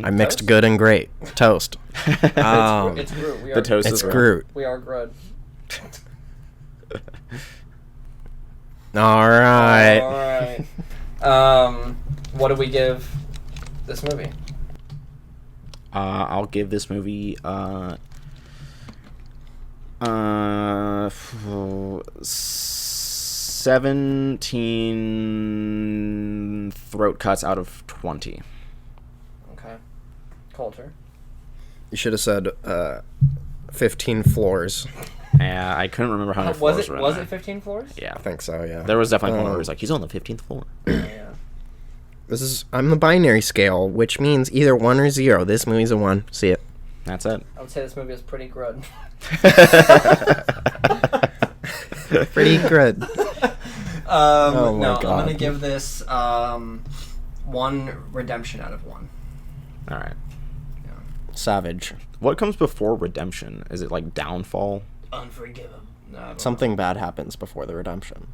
I mixed good and great. Toast. It's Groot. The toast is Groot. We are Groot. All right. What do we give this movie? I'll give this movie 17 throat cuts out of 20. Colter. You should have said 15 floors. Yeah, I couldn't remember how many floors were in Was there. it 15 floors? Yeah. I think so, yeah. There was definitely one where he was like, he's on the 15th floor. Yeah. I'm the binary scale, which means either 1 or 0. This movie's a 1. See it. That's it. I would say this movie is pretty good. Pretty good. I'm going to give this 1 redemption out of 1. All right. Savage. What comes before redemption? Is it like downfall? Unforgiven. No, something bad happens before the redemption.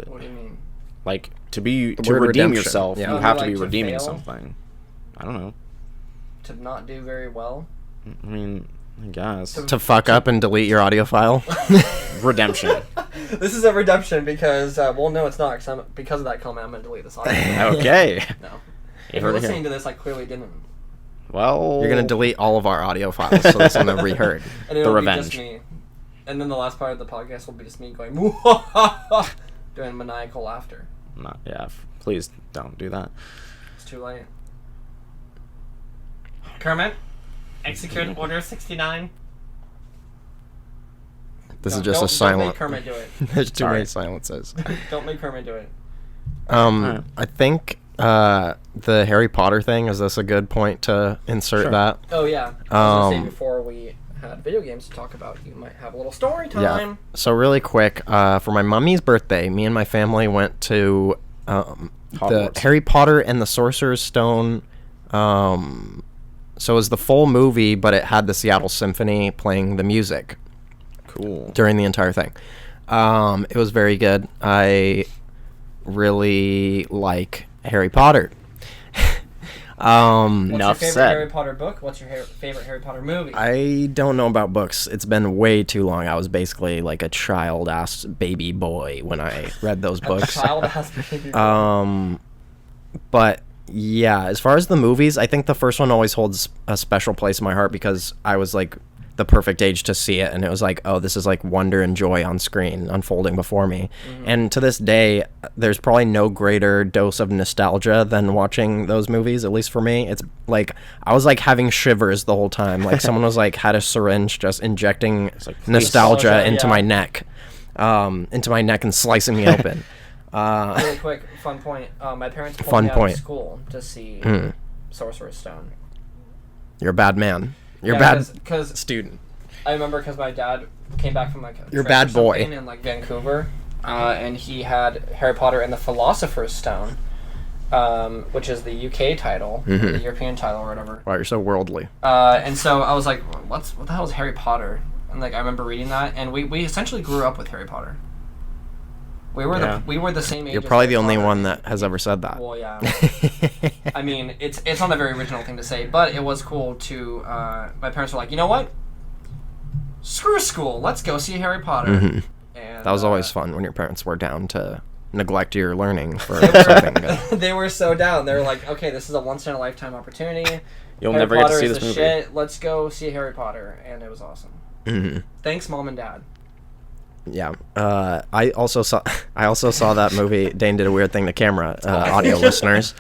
What do you mean? Like to redeem redemption. Yourself, you have to be redeeming something. I don't know. To not do very well. I mean, I guess to fuck up and delete your audio file. Redemption. This is a redemption because no, it's not. Because of that comment, I'm gonna delete this audio. Okay. No. If you're listening to this, I clearly didn't. Well, you're gonna delete all of our audio files, so this will never be heard. And it'll be just me. And then the last part of the podcast will be just me going, doing maniacal laughter. Please don't do that. It's too late. Kermit, execute Order 69. This is just a silent. Don't make Kermit do it. There's too many silences. Don't make Kermit do it. I think the Harry Potter thing, is this a good point to insert that? Oh yeah. I was gonna say before we had video games to talk about, you might have a little story time. Yeah. So really quick, for my mummy's birthday, me and my family went to the Harry Potter and the Sorcerer's Stone So it was the full movie, but it had the Seattle Symphony playing the music Cool. during the entire thing. It was very good. I really like Harry Potter. What's your Enough favorite said. Harry Potter book? What's your favorite Harry Potter movie? I don't know about books. It's been way too long. I was basically like a child-ass baby boy when I read those books. Child has baby. But yeah, as far as the movies, I think the first one always holds a special place in my heart because I was like the perfect age to see it, and it was like, oh, this is like wonder and joy on screen unfolding before me. And to this day, there's probably no greater dose of nostalgia than watching those movies, at least for me. It's like I was like having shivers the whole time, like someone was like had a syringe just injecting like, nostalgia nostalgia, into yeah. my neck and slicing me open. Really quick, fun point. My parents pulled Fun me out point. of school to see Sorcerer's Stone. You're a bad man. You're a Yeah, bad because student. I remember because my dad came back from like a You're a trip bad or boy. something in like Vancouver, and he had Harry Potter and the Philosopher's Stone, which is the UK title, the European title or whatever. Wow, you're so worldly. And so I was like, what the hell is Harry Potter? And like I remember reading that, and we essentially grew up with Harry Potter. We were the same age. You're as probably Harry the only Potter. one that has ever said that. Well, yeah. I mean, it's not a very original thing to say, but it was cool to. My parents were like, you know what? Screw school. Let's go see Harry Potter. And, That was always fun when your parents were down to neglect your learning for They something good. were, they were so down. They were like, okay, this is a once in a lifetime opportunity. You'll Harry never get Potter to see is this the movie. shit. Let's go see Harry Potter, and it was awesome. Thanks, Mom and Dad. Yeah. I also saw that movie. Dane did a weird thing to camera, audio listeners.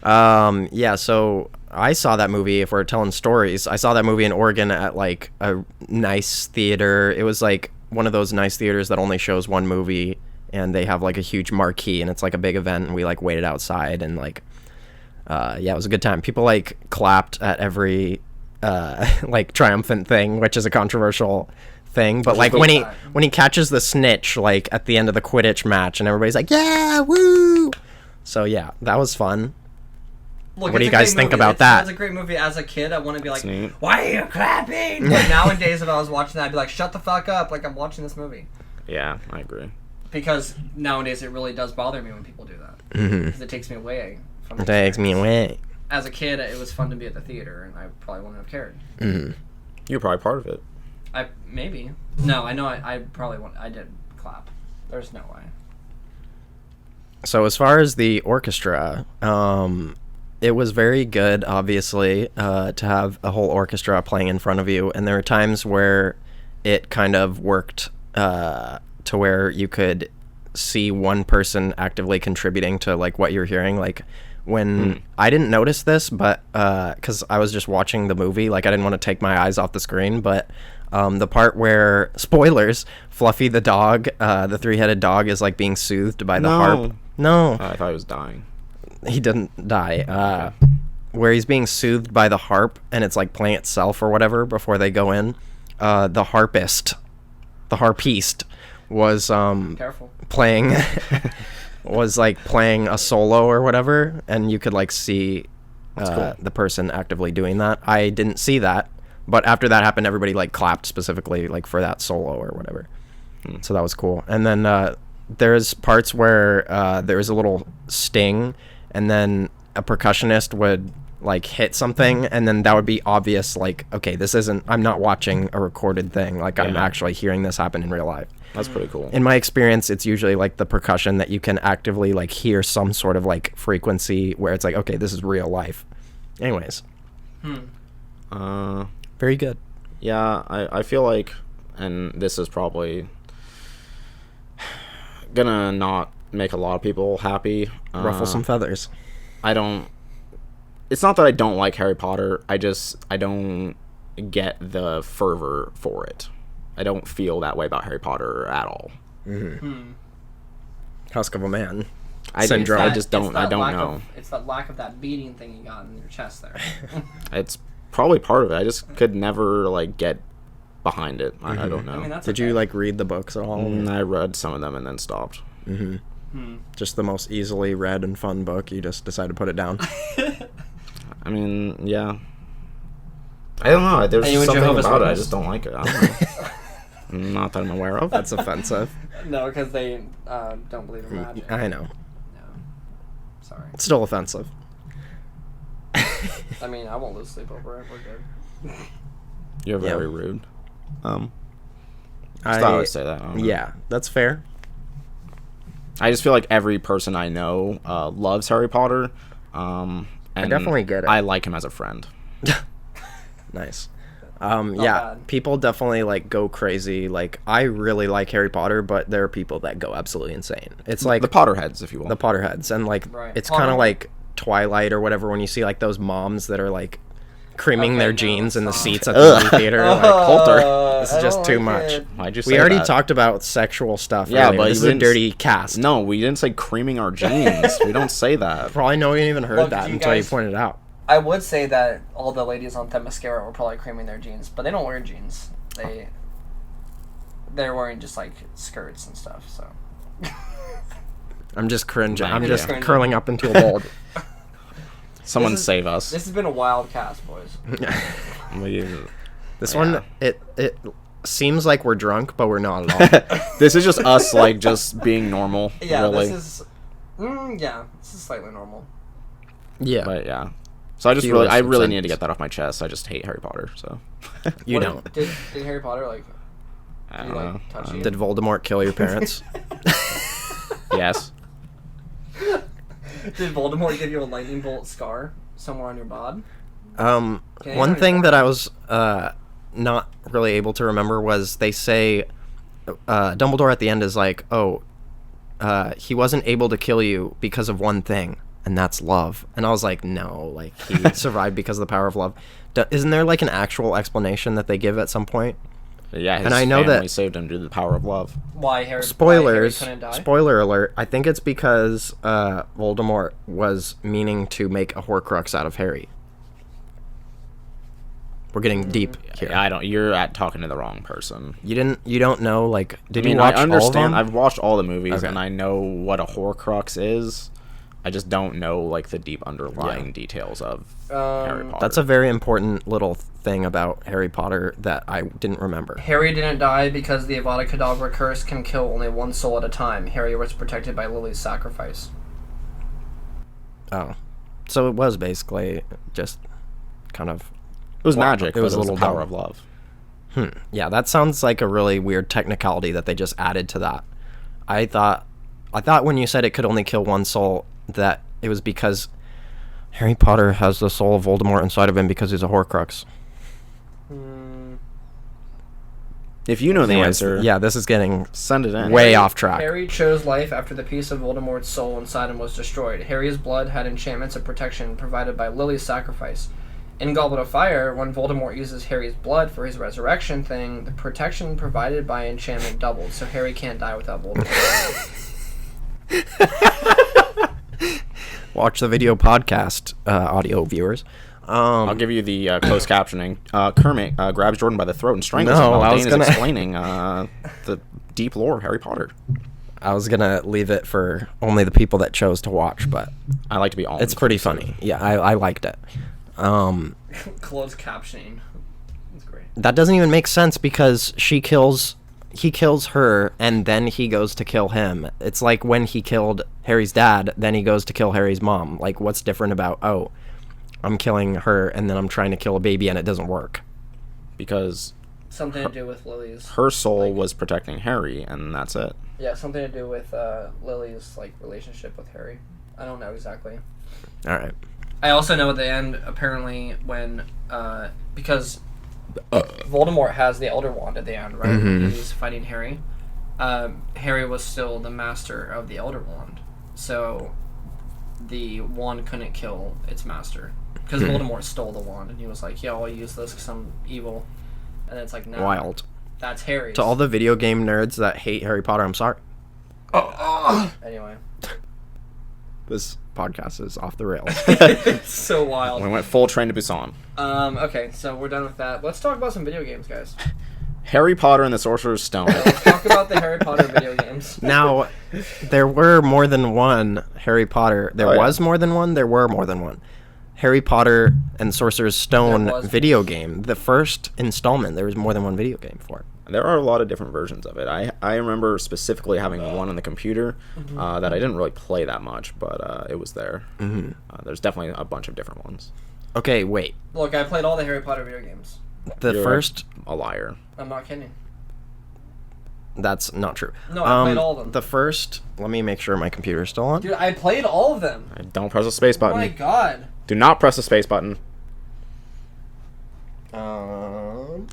Yeah, so I saw that movie, if we're telling stories, I saw that movie in Oregon at like a nice theater. It was like one of those nice theaters that only shows one movie, and they have like a huge marquee, and it's like a big event, and we like waited outside, and like yeah, it was a good time. People like clapped at every like triumphant thing, which is a controversial thing, but like when he catches the snitch like at the end of the Quidditch match, and everybody's like, yeah, woo. So yeah, that was fun. Look, What do it's you a guys great think movie. about that? It's a great movie. As a kid, I want to be like, neat. why are you clapping? But nowadays, if I was watching that, I'd be like, shut the fuck up. Like, I'm watching this movie. Yeah, I agree. Because nowadays, it really does bother me when people do that. Because it takes me away from the Takes me experience. away. As a kid, it was fun to be at the theater, and I probably wouldn't have cared. You're probably part of it. Maybe. No, I know I probably won't. I did clap. There's no way. So as far as the orchestra, it was very good, obviously, to have a whole orchestra playing in front of you. And there were times where it kind of worked to where you could see one person actively contributing to like what you're hearing. Like when I didn't notice this, but because I was just watching the movie, like I didn't want to take my eyes off the screen, but the part where, spoilers, Fluffy the dog, the three-headed dog, is like being soothed by the harp. No. I thought he was dying. He didn't die. Where he's being soothed by the harp, and it's like playing itself or whatever before they go in. The harpiste was Careful. playing was like playing a solo or whatever, and you could like see cool. the person actively doing that. I didn't see that, but after that happened, everybody like clapped specifically like for that solo or whatever. So that was cool. And then there's parts where there was a little sting, and then a percussionist would like hit something, and then that would be obvious, like, okay, this isn't, I'm not watching a recorded thing, like I'm Yeah. actually hearing this happen in real life. That's pretty cool. In my experience, it's usually like the percussion that you can actively like hear some sort of like frequency where it's like, okay, this is real life. Anyways, very good. Yeah, I feel like, and this is probably gonna not make a lot of people happy. Ruffle some feathers. It's not that I don't like Harry Potter. I don't get the fervor for it. I don't feel that way about Harry Potter at all. Husk of a man. Syndrome. I just It's don't. I that don't lack know. It's that lack of that beating thing you got in your chest there. It's probably part of it. I just could never like get behind it. I don't know. I mean, that's Did okay. you like read the books at all? I read some of them and then stopped. Just the most easily read and fun book. You just decided to put it down. I mean, yeah. I don't know. There's Are you just a something Jehovah's about it. I Witness? just don't like it. I don't know. Not that I'm aware of. That's offensive. No, because they don't believe in magic. I know. No. Sorry. It's still offensive. I mean, I won't lose sleep over it. We're good. You're Yeah. very rude. I I would say that. I don't know. Yeah, that's fair. I just feel like every person I know loves Harry Potter. And definitely get it. I like him as a friend. Nice. Not Yeah, bad. people definitely like go crazy. Like I really like Harry Potter, but there are people that go absolutely insane. It's like The Potterheads, if you will. the Potterheads, and like Right. it's kind of Potterhead. like Twilight or whatever when you see like those moms that are like creaming Okay, their no, jeans in the stop. seats at the movie theater. Like, Coulter. this is just too much. Why'd you say We already that? talked about sexual stuff. Yeah, earlier. but this you is a didn't dirty cast. No, we didn't say creaming our jeans. We don't say that. Probably no one even heard Look, that you until you guys- pointed it out. I would say that all the ladies on Themyscira were probably creaming their jeans, but they don't wear jeans. They're wearing just like skirts and stuff. So I'm just cringing. I'm Yeah. just Cringing. curling up into a ball. Someone This is- save us. this has been a wild cast, boys. This Yeah. one, it seems like we're drunk, but we're not at all. This is just us, like, just being normal. Yeah, really. this is slightly normal. Yeah, But yeah. So I just Few really, less I really than need to sentence. get that off my chest. I just hate Harry Potter. So you What don't. Did Harry Potter like? I Did don't he, know. like, touch you? Did Voldemort kill your parents? Yes. Did Voldemort give you a lightning bolt scar somewhere on your bod? One you thing tell that I was not really able to remember was they say Dumbledore at the end is like, oh, he wasn't able to kill you because of one thing, and that's love. And I was like, no, like he survived because of the power of love. Isn't there like an actual explanation that they give at some point? But yeah, his And I know family that- saved him due to the power of love. Why Harry? Spoilers. Why Harry couldn't die? Spoiler alert. I think it's because Voldemort was meaning to make a Horcrux out of Harry. We're getting deep here. I don't. You're talking to the wrong person. You don't know, like, did I mean, you watch I understand. all of them? I've watched all the movies, Okay. and I know what a Horcrux is. I just don't know like the deep underlying Yeah. details of Harry Potter. That's a very important little thing about Harry Potter that I didn't remember. Harry didn't die because the Avada Kedavra curse can kill only one soul at a time. Harry was protected by Lily's sacrifice. Oh. So it was basically just kind of... It was Well, magic. it was but a little the power dumb. of love. Yeah, that sounds like a really weird technicality that they just added to that. I thought when you said it could only kill one soul, that it was because Harry Potter has the soul of Voldemort inside of him because he's a Horcrux. If you know the Anyways, answer, yeah, this is getting send it in. way off track. Harry chose life after the piece of Voldemort's soul inside him was destroyed. Harry's blood had enchantments of protection provided by Lily's sacrifice. In Goblet of Fire, when Voldemort uses Harry's blood for his resurrection thing, the protection provided by enchantment doubled, so Harry can't die without Voldemort. Watch the video podcast, audio viewers. I'll give you the closed captioning. Kermit grabs Jordan by the throat and strangles No, him while I was Dane gonna- is explaining the deep lore of Harry Potter. I was gonna leave it for only the people that chose to watch, but I like to be all. it's pretty funny. Yeah, I liked it. Closed captioning. That's great. That doesn't even make sense because he kills her and then he goes to kill him. It's like when he killed Harry's dad, then he goes to kill Harry's mom. Like, what's different about, oh, I'm killing her and then I'm trying to kill a baby and it doesn't work? because Something to do with Lily's. her soul was protecting Harry, and that's it. Yeah, something to do with Lily's like relationship with Harry. I don't know exactly. All right. I also know at the end, apparently, when because Voldemort has the Elder Wand at the end, right? Mhm. He's fighting Harry. Harry was still the master of the Elder Wand, so the wand couldn't kill its master because Voldemort stole the wand, and he was like, "Yeah, I'll use this because I'm evil." And it's like, no, Wild. that's Harry's. To all the video game nerds that hate Harry Potter, I'm sorry. Anyway, This podcast is off the rails. it's so wild. We went full train to Busan. Okay, so we're done with that. Let's talk about some video games, guys. Harry Potter and the Sorcerer's Stone. Let's talk about the Harry Potter video games. Now, there were more than one Harry Potter. There Oh, yeah. was more than one. There were more than one. Harry Potter and Sorcerer's Stone There was. video game. The first installment. There was more than one video game for it. There are a lot of different versions of it. I remember specifically having one on the computer that I didn't really play that much, but it was there. Mm-hmm. There's definitely a bunch of different ones. Okay, wait. Look, I played all the Harry Potter video games. The You're first... a liar. I'm not kidding. That's not true. No, I played all of them. The first... Let me make sure my computer's still on. Dude, I played all of them. Don't press the space Oh button. my god. Do not press the space button.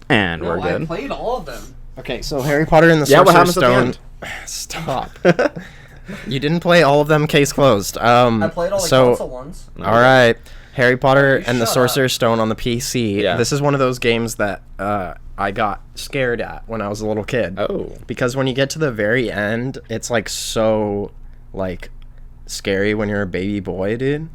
And No, we're good. I played all of them. Okay, so Harry Potter and the Yeah, what Sorcerer's happens at Stone... Stop. You didn't play all of them, case closed. I played all the console ones. No. Alright. Harry Potter You and the shut Sorcerer's Stone on the PC. Yeah. This is one of those games that I got scared at when I was a little kid. Oh. Because when you get to the very end, it's like so like scary when you're a baby boy, dude.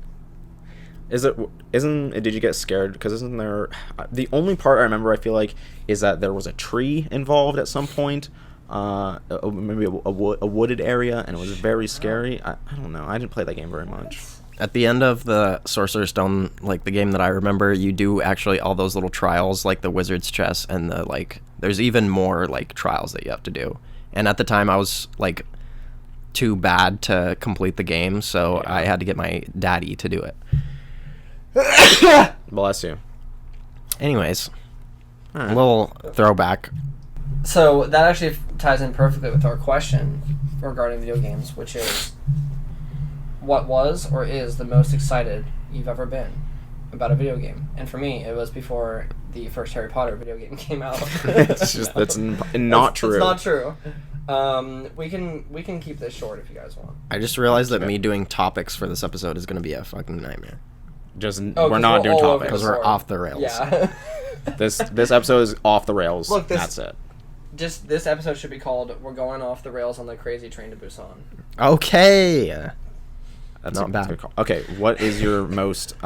Did you get scared? Because isn't there... The only part I remember, I feel like, is that there was a tree involved at some point. Maybe a wooded area, and it was very scary. I don't know. I didn't play that game very much. At the end of the Sorcerer's Stone, like the game that I remember, you do actually all those little trials, like the Wizard's Chess, and the like. There's even more like trials that you have to do. And at the time, I was like too bad to complete the game, so I had to get my daddy to do it. Bless you. Anyways, All a right. little throwback. So that actually ties in perfectly with our question regarding video games, which is, what was or is the most excited you've ever been about a video game? And for me, it was before the first Harry Potter video game came out. It's just not true. It's not true. We can keep this short if you guys want. I just realized that me doing topics for this episode is going to be a fucking nightmare. We're not doing all over topics. Because we're off the rails. Yeah. This episode is off the rails. Look, That's it. Just this episode should be called "We're Going Off the Rails on the Crazy Train to Busan." Okay. That's Not bad. good call. Okay, what is your most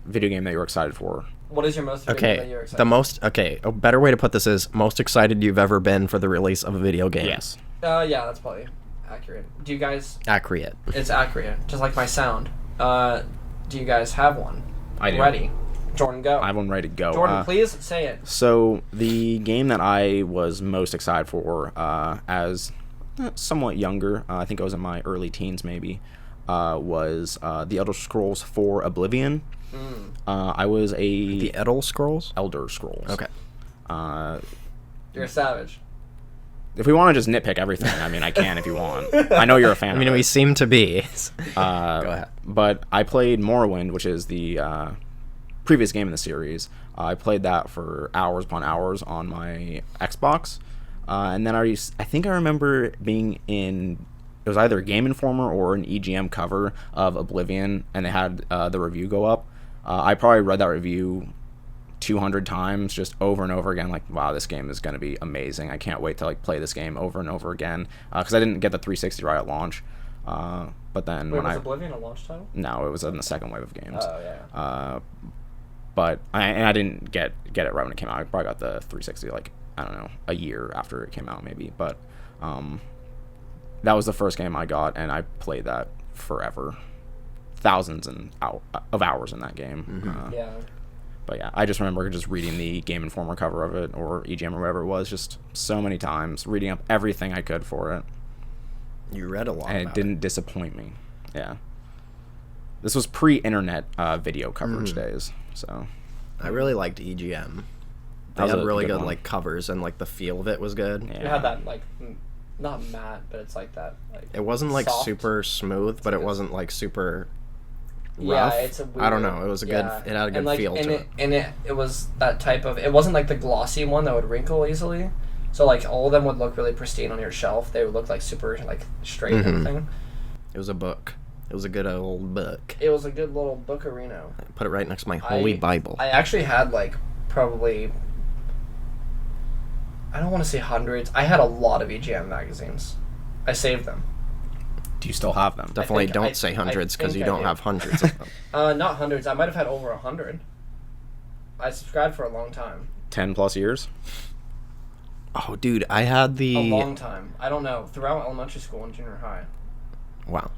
video game that you're excited for? What is your most video game that Okay. you're excited The most. Okay. A better way to put this is most excited you've ever been for the release of a video game. Yes. Yeah, that's probably accurate. Do you guys? Accurate. It's accurate, just like my sound. Do you guys have one? I do. Ready? Jordan, go. I have one ready to go. Jordan, please say it. So the game that I was most excited for as somewhat younger, I think I was in my early teens maybe, was The Elder Scrolls 4 Oblivion. I was The Elder Scrolls? Elder Scrolls. Okay. You're a savage. If we want to just nitpick everything, I mean, I can if you want. I know you're a fan I mean, of we it. seem to be. Go ahead. But I played Morrowind, which is the previous game in the series. I played that for hours upon hours on my Xbox. And then I think I remember being in... It was either a Game Informer or an EGM cover of Oblivion, and they had the review go up. I probably read that review 200 times, just over and over again, like, wow, this game is going to be amazing. I can't wait to like play this game over and over again, because I didn't get the 360 right at launch. But then Wait, when was Oblivion a launch title? No, it was in the second wave of games. Oh yeah. But I didn't get it right when it came out. I probably got the 360 like, I don't know, a year after it came out maybe. But that was the first game I got, and I played that forever. Thousands of hours in that game. Yeah. But yeah, I just remember just reading the Game Informer cover of it, or EGM or whatever it was, just so many times, reading up everything I could for it. You read a lot And about it didn't disappoint me. Yeah. This was pre-internet video coverage days, so... I really liked EGM. That They was had a really good good one. like covers, and like the feel of it was good. Yeah. It had that like, not matte, but it's like that. Like, It wasn't like soft. super smooth, but it wasn't like super Yeah, rough. it's a weird, I don't know. It was a good. It had a good and like, feel and to it. And it was that type of. It wasn't like the glossy one that would wrinkle easily. So like all of them would look really pristine on your shelf. They would look like super like straight and everything. It was a book. It was a good old book. It was a good little bookerino. Put it right next to my holy Bible. I actually had like probably. I don't want to say hundreds. I had a lot of EGM magazines. I saved them. Do you still have them? Definitely think don't I- say I hundreds because think you I don't do. have hundreds of them. Not hundreds. I might have had over 100. I subscribed for a long time. 10 plus years? Oh, dude, I had the. A long time. I don't know. Throughout elementary school and junior high. Wow.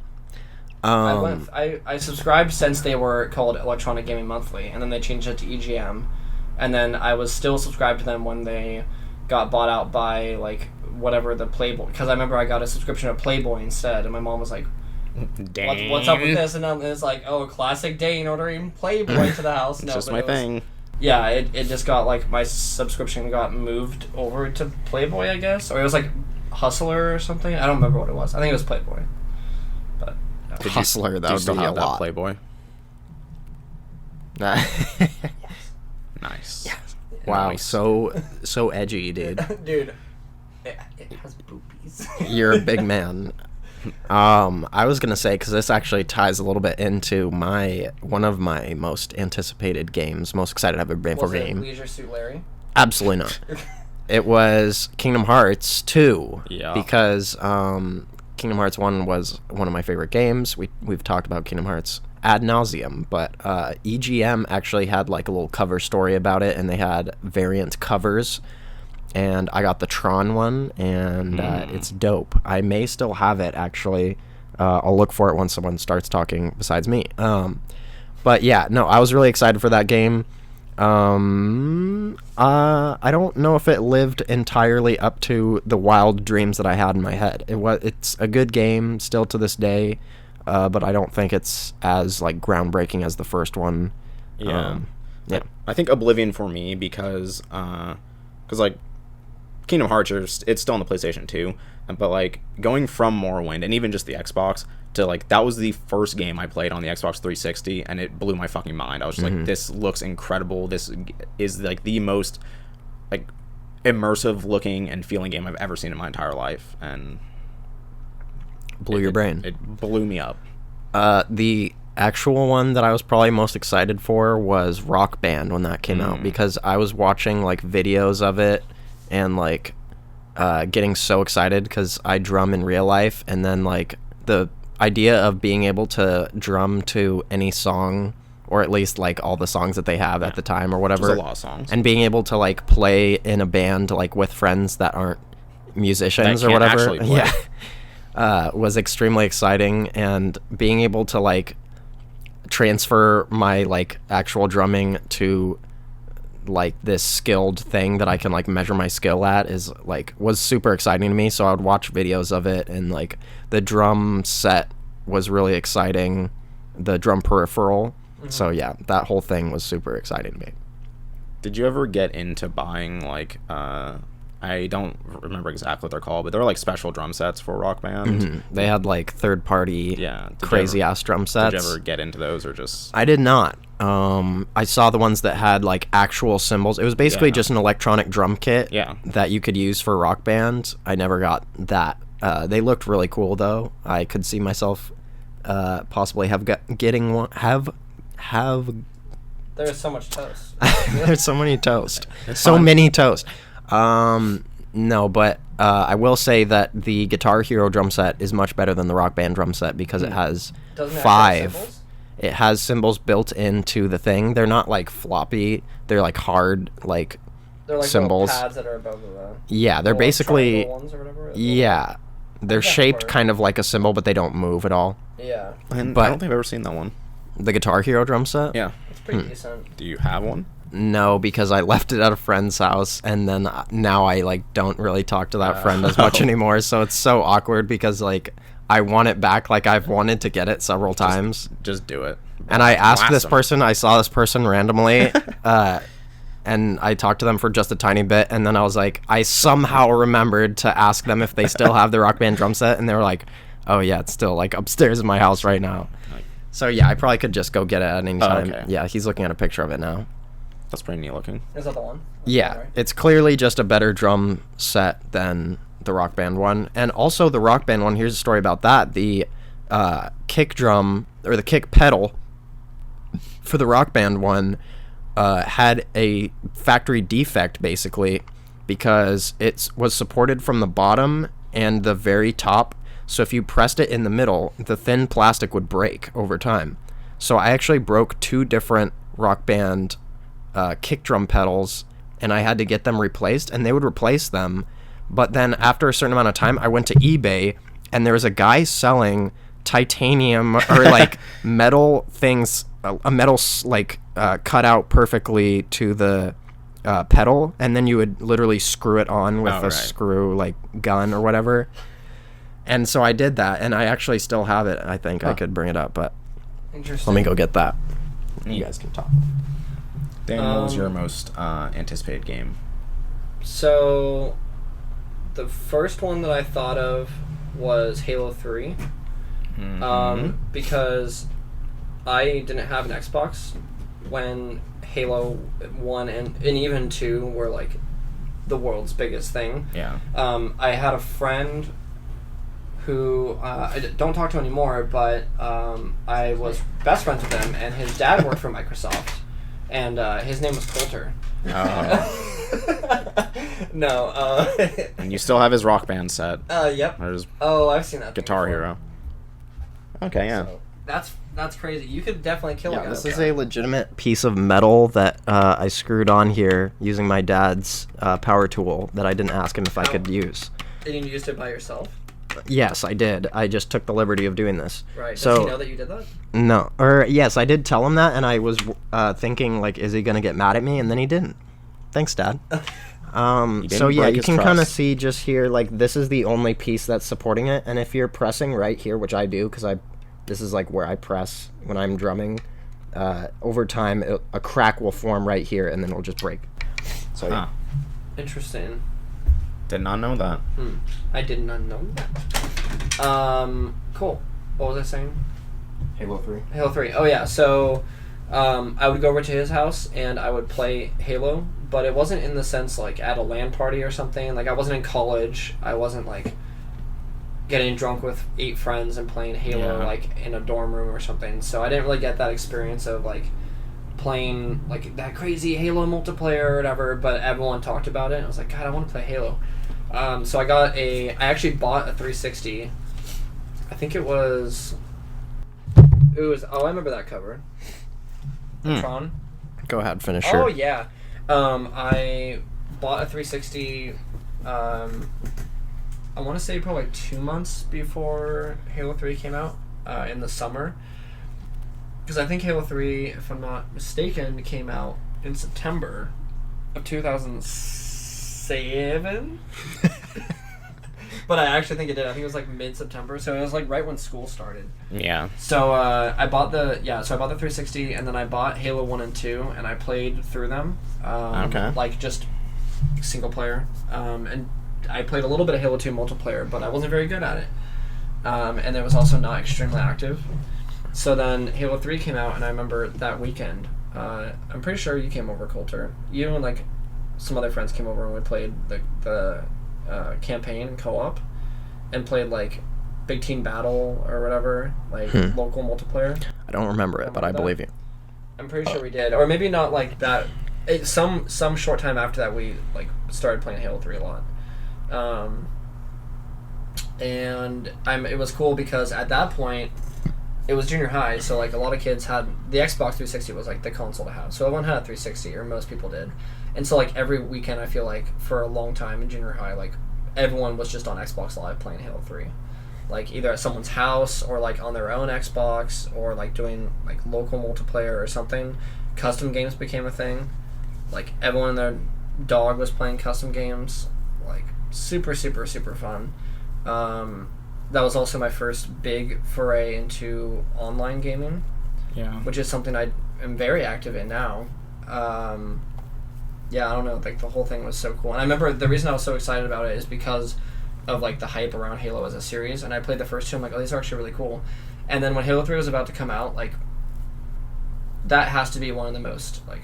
I subscribed since they were called Electronic Gaming Monthly, and then they changed it to EGM, and then I was still subscribed to them when they got bought out by like whatever the Playboy, because I remember I got a subscription of Playboy instead, and my mom was like, what's up with this? And it's like, oh, classic Dane ordering Playboy to the house. No, just my thing. Yeah, it just got like my subscription got moved over to Playboy, I guess, or it was like Hustler or something. I don't remember what it was. I think it was Playboy. But Hustler, that would be a lot. Playboy. Nice. Yes. Wow, Nice. so edgy, dude. Dude, it has boobies. You're a big man. I was gonna say, because this actually ties a little bit into one of my most anticipated games, most excited I've ever been for a game. Was it Leisure Suit Larry? Absolutely not. It was Kingdom Hearts 2. Yeah. Because Kingdom Hearts 1 was one of my favorite games. We've talked about Kingdom Hearts ad nauseum, but EGM actually had like a little cover story about it, and they had variant covers. And I got the Tron one, and it's dope. I may still have it, actually. I'll look for it once someone starts talking besides me. But yeah, no, I was really excited for that game. I don't know if it lived entirely up to the wild dreams that I had in my head. It's a good game still to this day, but I don't think it's as like groundbreaking as the first one. Yeah. Yeah. I think Oblivion for me because like Kingdom Hearts it's still on the PlayStation 2, but like going from Morrowind and even just the Xbox to like that was the first game I played on the Xbox 360, and it blew my fucking mind. I was just like, this looks incredible. This is like the most like immersive looking and feeling game I've ever seen in my entire life, and Blew your brain. It blew me up. The actual one that I was probably most excited for was Rock Band when that came out, because I was watching like videos of it and like getting so excited because I drum in real life, and then like the idea of being able to drum to any song, or at least like all the songs that they have at the time or whatever, There's a lot of songs, and being able to like play in a band like with friends that aren't musicians that or can't whatever, actually play. was extremely exciting. And being able to like transfer my like actual drumming to like this skilled thing that I can like measure my skill at was super exciting to me. So I would watch videos of it, and like the drum set was really exciting, the drum peripheral. So yeah, that whole thing was super exciting to me. Did you ever get into buying like I don't remember exactly what they're called, but they're like special drum sets for Rock Band? They had like third party Did crazy ass drum sets. Did you ever get into those, or just... I did not. I saw the ones that had like actual cymbals. It was basically just an electronic drum kit that you could use for Rock Band. I never got that. They looked really cool though. I could see myself possibly getting one. There's so much toast. There's so many toast. Many toast. No, but I will say that the Guitar Hero drum set is much better than the Rock Band drum set, because it has It has cymbals built into the thing. They're not like floppy. They're like hard, like they're like cymbals. Little pads that are above the. Yeah, they're basically. Ones or whatever. Yeah, they're shaped kind of like a cymbal, but they don't move at all. Yeah. And but I don't think I've ever seen that one. The Guitar Hero drum set. Yeah, it's pretty decent. Do you have one? No, because I left it at a friend's house, and then now I like don't really talk to that friend as much anymore. So it's so awkward because like I want it back. Like I've wanted to get it several times. Just do it. And I asked this person. I saw this person randomly, and I talked to them for just a tiny bit, and then I was like, I somehow remembered to ask them if they still have the Rock Band drum set, and they were like, "Oh yeah, it's still like upstairs in my house right now." So yeah, I probably could just go get it at any time. Okay. Yeah, he's looking at a picture of it now. That's pretty neat looking. Is that the one? Yeah, it's clearly just a better drum set than the Rock Band one. And also the Rock Band one, here's a story about that. The kick drum, or the kick pedal for the Rock Band one had a factory defect, basically, because it was supported from the bottom and the very top. So if you pressed it in the middle, the thin plastic would break over time. So I actually broke 2 different Rock Band kick drum pedals, and I had to get them replaced, and they would replace them. But then after a certain amount of time, I went to eBay, and there was a guy selling titanium or like metal things, a metal cut out perfectly to the pedal, and then you would literally screw it on with a screw like gun or whatever. And so I did that, and I actually still have it. I think I could bring it up, but let me go get that. You guys can talk. Dan, what was your most anticipated game? So, the first one that I thought of was Halo 3. Because I didn't have an Xbox when Halo 1 and even 2 were like the world's biggest thing. Yeah. I had a friend who I don't talk to anymore, but I was best friends with him, and his dad worked for Microsoft, and his name was Colter. No. And you still have his Rock Band set. Yep. I've seen that. Guitar thing Hero. Okay, yeah. So that's crazy. You could definitely kill a guy. This is a legitimate piece of metal that I screwed on here using my dad's power tool that I didn't ask him if I could use. And you used it by yourself? Yes, I did. I just took the liberty of doing this. Right. So, does he know that you did that? No. Or, yes, I did tell him that, and I was thinking, like, is he going to get mad at me? And then he didn't. Thanks, Dad. So, yeah, you can kind of see just here, like, this is the only piece that's supporting it. And if you're pressing right here, which I do, because this is, like, where I press when I'm drumming, over time, a crack will form right here, and then it'll just break. So, yeah. Interesting. Did not know that. I did not know that. Cool. What was I saying? Halo 3. Halo 3. Oh, yeah. So, I would go over to his house, and I would play Halo, but it wasn't in the sense, like, at a LAN party or something. Like, I wasn't in college. I wasn't, like, getting drunk with 8 friends and playing Halo, like, in a dorm room or something. So I didn't really get that experience of, like, playing, like, that crazy Halo multiplayer or whatever, but everyone talked about it, and I was like, God, I want to play Halo. So I actually bought a 360. I think it was, I remember that cover. Tron. Go ahead, finish Oh, yeah. I bought a 360, I want to say probably like 2 months before Halo 3 came out, in the summer. Because I think Halo 3, if I'm not mistaken, came out in September of 2007. But I actually think it did. I think it was like mid-September, so it was like right when school started. Yeah. So I bought the 360, and then I bought Halo 1 and 2, and I played through them. Like just single player. And I played a little bit of Halo 2 multiplayer, but I wasn't very good at it. And it was also not extremely active. So then Halo 3 came out, and I remember that weekend, I'm pretty sure you came over, Colter. You and like some other friends came over, and we played the campaign co-op, and played like Big Team Battle or whatever, like local multiplayer. I don't remember it, but I believe you. I'm pretty sure we did, or maybe not like that. Some short time after that, we like started playing Halo 3 a lot. And it was cool because at that point, it was junior high, so like a lot of kids had the Xbox 360 was like the console to have. So everyone had a 360, or most people did. And so like every weekend, I feel like for a long time in junior high, like everyone was just on Xbox Live playing Halo 3. Like either at someone's house, or like on their own Xbox, or like doing like local multiplayer or something. Custom games became a thing. Like everyone and their dog was playing custom games. Like super, super, super fun. That was also my first big foray into online gaming. Yeah. Which is something I am very active in now. Yeah, I don't know, like the whole thing was so cool. And I remember the reason I was so excited about it is because of like the hype around Halo as a series. And I played the first two, I'm like, oh, these are actually really cool. And then when Halo 3 was about to come out, like that has to be one of the most like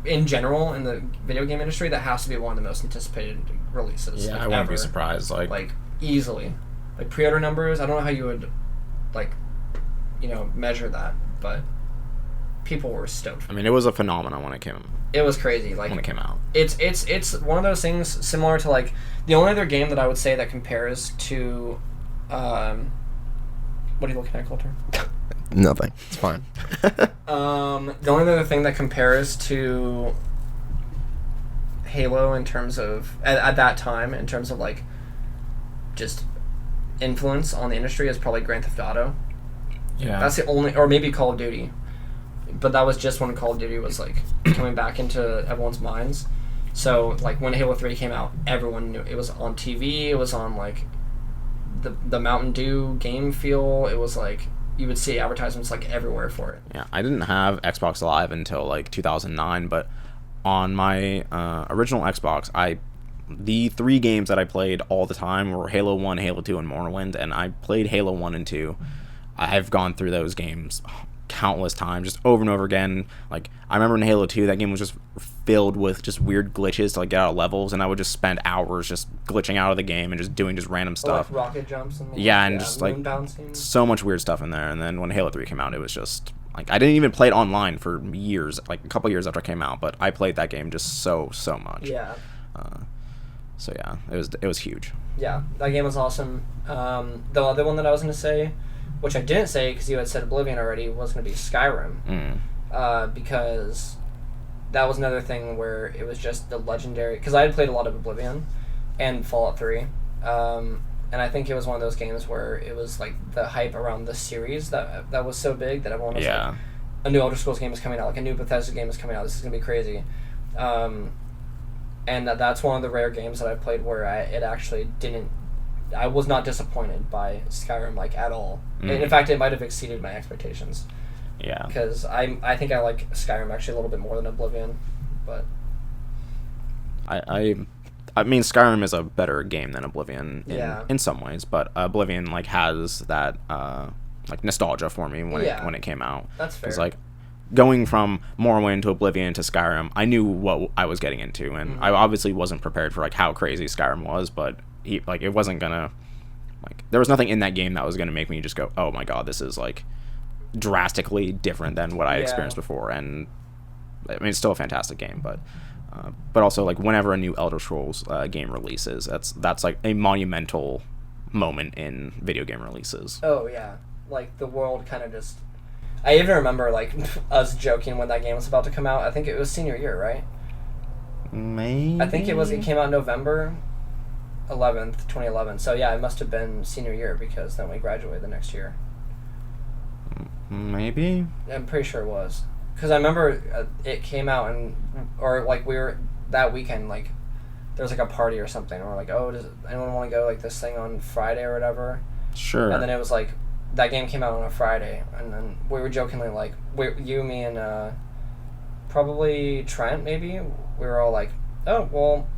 in general in the video game industry, that has to be one of the most anticipated releases. Yeah, like, I wouldn't ever. be surprised. Like Easily. Like pre-order numbers, I don't know how you would like, measure that, but people were stoked. I mean, it was a phenomenon when it came. It was crazy. Like when it came out, it's one of those things similar to like the only other game that I would say that compares to, what are you looking at, Colter? Nothing. It's fine. The only other thing that compares to Halo in terms of at that time, in terms of like just influence on the industry is probably Grand Theft Auto. Yeah. That's the only, or maybe Call of Duty. But that was just when Call of Duty was like coming back into everyone's minds. So like when Halo 3 came out, everyone knew it was on TV. It was on like the Mountain Dew game feel. It was like you would see advertisements like everywhere for it. Yeah, I didn't have Xbox Live until like 2009, but on my original Xbox, the 3 games that I played all the time were Halo 1, Halo 2, and Morrowind, and I played Halo 1 and 2. I've gone through those games countless times, just over and over again. Like, I remember in Halo 2, that game was just filled with just weird glitches to like get out of levels, and I would just spend hours just glitching out of the game and just doing just random stuff. Like rocket jumps and just like bouncing. So much weird stuff in there. And then when Halo 3 came out, it was just like I didn't even play it online for years, like a couple years after it came out, but I played that game just so much. Yeah. So yeah, it was huge. Yeah, that game was awesome. The other one that I was going to say, which I didn't say because you had said Oblivion already, was going to be Skyrim. Because that was another thing where it was just the legendary... Because I had played a lot of Oblivion and Fallout 3. And I think it was one of those games where it was like the hype around the series that was so big that everyone was like, a new Elder Scrolls game is coming out, like a new Bethesda game is coming out, this is going to be crazy. And that's one of the rare games that I played where I was not disappointed by Skyrim like at all. And in fact, it might have exceeded my expectations. Yeah. Because I think I like Skyrim actually a little bit more than Oblivion, but I mean Skyrim is a better game than Oblivion in some ways, but Oblivion like has that like nostalgia for me when it came out. That's fair. It's like going from Morrowind to Oblivion to Skyrim, I knew what I was getting into, and I obviously wasn't prepared for like how crazy Skyrim was, but it wasn't gonna there was nothing in that game that was gonna make me just go, oh my god, this is like drastically different than what I experienced before. And I mean, it's still a fantastic game, but also like whenever a new Elder Scrolls game releases, that's like a monumental moment in video game releases. Oh yeah, like the world kind of just. I even remember like us joking when that game was about to come out. I think it was senior year, right? Maybe. I think it came out November 11th, 2011. So yeah, it must have been senior year because then we graduated the next year. Maybe. I'm pretty sure it was. Because I remember it came out or like we were, that weekend, like there was like a party or something. And we're like, oh, does anyone want to go like this thing on Friday or whatever? Sure. And then it was like, that game came out on a Friday, and then we were jokingly like, you, me, and probably Trent, maybe, we were all like, oh, well,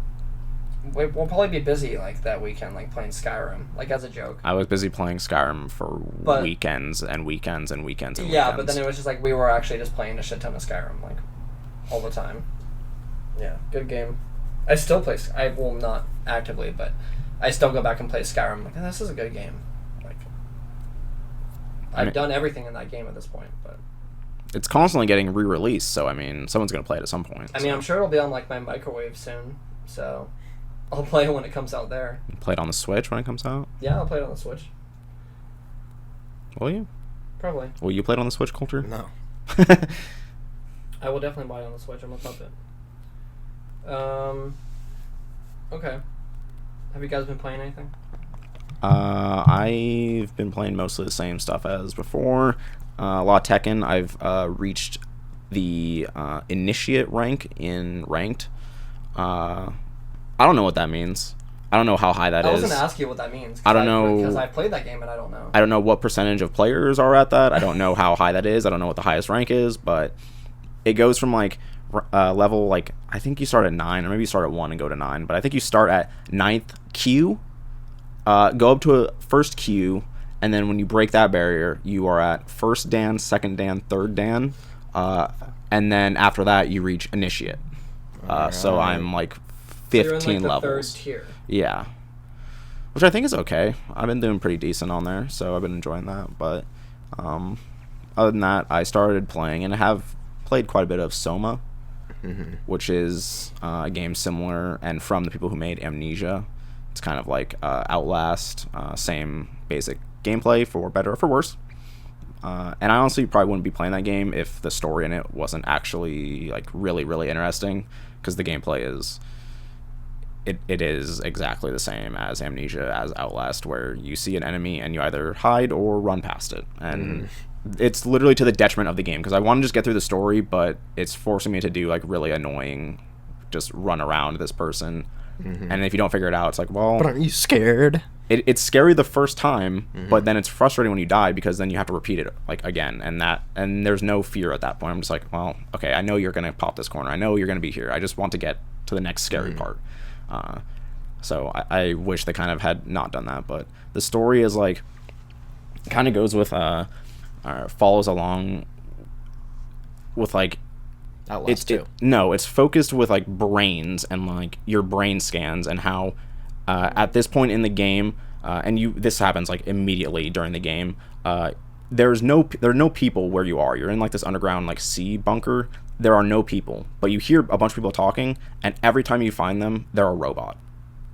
we'll probably be busy like that weekend, like playing Skyrim, like as a joke. I was busy playing Skyrim for weekends and weekends and weekends and yeah, weekends. but then it was just like we were actually just playing a shit ton of Skyrim, like all the time. Yeah, good game. I still play. Well, not actively, but I still go back and play Skyrim. Like, this is a good game. I've done everything in that game at this point, but it's constantly getting re-released, so I mean, someone's gonna play it at some point. I mean, I'm sure it'll be on like my microwave soon, so I'll play it when it comes out there. Play it on the Switch when it comes out? Yeah, I'll play it on the Switch. Will you? Probably. Will you play it on the Switch, Colter? No. I will definitely buy it on the Switch. I'm gonna pump it. Okay. Have you guys been playing anything? I've been playing mostly the same stuff as before. A lot of Tekken. I've reached the initiate rank in ranked. I don't know what that means. I don't know how high that is. I was going to ask you what that means. I don't know. Because I played that game and I don't know. I don't know what percentage of players are at that. I don't know how high that is. I don't know what the highest rank is, but it goes from like level, like, I think you start at 9, or maybe you start at 1 and go to 9, but I think you start at 9th Q, go up to a first Q, and then when you break that barrier, you are at first Dan, second Dan, third Dan, and then after that, you reach initiate. So I'm like 15 so you're in, like, the levels. Third tier. Yeah. Which I think is okay. I've been doing pretty decent on there, so I've been enjoying that. But other than that, I started playing, and I have played quite a bit of SOMA, which is a game similar and from the people who made Amnesia. It's kind of like Outlast, same basic gameplay, for better or for worse. And I honestly probably wouldn't be playing that game if the story in it wasn't actually like really, really interesting, because the gameplay is it is exactly the same as Amnesia, as Outlast, where you see an enemy and you either hide or run past it, and it's literally to the detriment of the game, because I want to just get through the story, but it's forcing me to do like really annoying, just run around this person, and if you don't figure it out, it's like, well, But aren't you scared? it's scary the first time, but then it's frustrating when you die, because then you have to repeat it like again, and there's no fear at that point. I'm just like, well, okay, I know you're gonna pop this corner, I know you're gonna be here, I just want to get to the next scary part. So I wish they kind of had not done that, but the story is like, kind of goes with follows along with like, Outlast 2. no, it's focused with like brains and like your brain scans, and how at this point in the game, and this happens like immediately during the game, there are no people where you are. You're in like this underground like sea bunker. There are no people, but you hear a bunch of people talking, and every time you find them, they're a robot.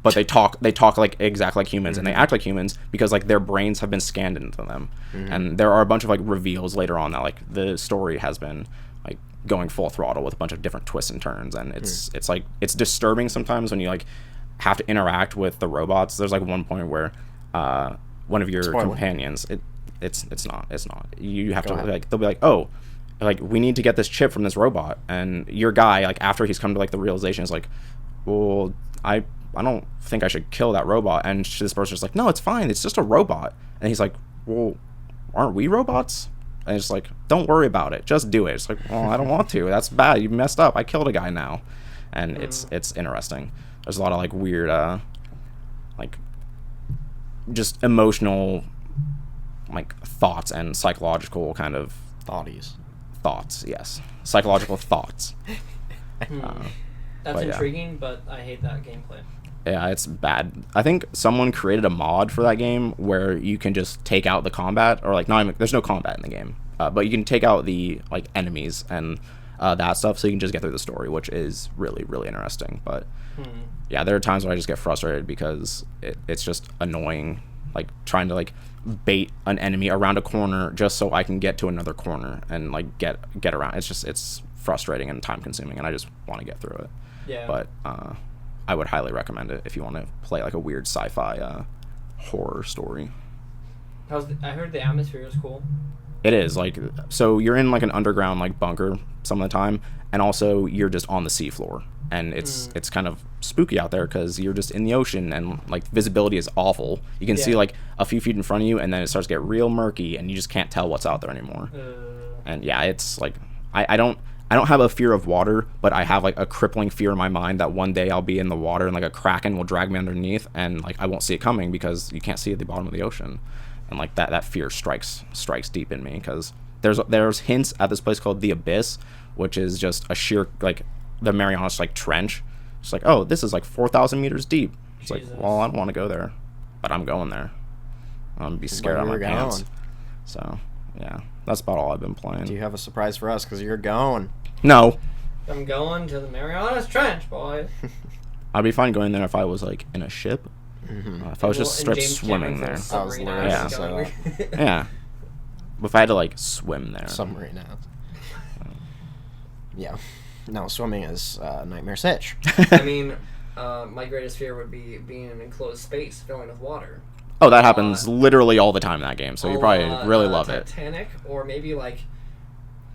But they talk like exactly like humans, and they act like humans because like their brains have been scanned into them. And there are a bunch of like reveals later on that like the story has been like going full throttle with a bunch of different twists and turns, and it's like, it's disturbing sometimes when you like have to interact with the robots. There's like one point where one of your companions, it's not you have to like, they'll be like, oh, like, we need to get this chip from this robot, and your guy, like, after he's come to like the realization, is like, well, I don't think I should kill that robot, and this person's like, no, it's fine, it's just a robot, and he's like, well, aren't we robots? And it's like, don't worry about it, just do it. It's like, well, I don't want to, that's bad, you messed up, I killed a guy now. And it's interesting. There's a lot of like weird like just emotional like thoughts and psychological kind of thoughts, yes, psychological thoughts. That's intriguing, but I hate that gameplay. Yeah, it's bad. I think someone created a mod for that game where you can just take out the combat, or like, not even, there's no combat in the game, but you can take out the like enemies and that stuff, so you can just get through the story, which is really, really interesting. But yeah, there are times when I just get frustrated because it's just annoying, like trying to like bait an enemy around a corner just so I can get to another corner and like get around. It's frustrating and time consuming, and I just want to get through it. Yeah. But I would highly recommend it if you want to play like a weird sci-fi horror story. I heard the atmosphere is cool. It is, like, so you're in like an underground like bunker some of the time, and also you're just on the seafloor, and it's kind of spooky out there because you're just in the ocean, and like visibility is awful. You can see like a few feet in front of you, and then it starts to get real murky, and you just can't tell what's out there anymore. And yeah, it's like, I don't have a fear of water, but I have like a crippling fear in my mind that one day I'll be in the water and like a kraken will drag me underneath, and like I won't see it coming because you can't see at the bottom of the ocean. And like that fear strikes deep in me, because there's hints at this place called the Abyss, which is just a sheer like the Marianas like trench. It's like, oh, this is like 4,000 meters deep. It's Jesus. Like, well, I don't want to go there, but I'm going there. I'm gonna be scared out of my pants. So yeah, that's about all I've been playing. Do you have a surprise for us? Because you're going. No. I'm going to the Marianas Trench, boy. I'd be fine going there if I was like in a ship. If I was just straight swimming there. I was literally yeah. If I had to like swim there. Submarine now. Yeah. No, swimming is nightmare sitch. I mean, my greatest fear would be being in an enclosed space filling with water. Oh, that happens literally all the time in that game, so you probably really love it. Titanic, or maybe like...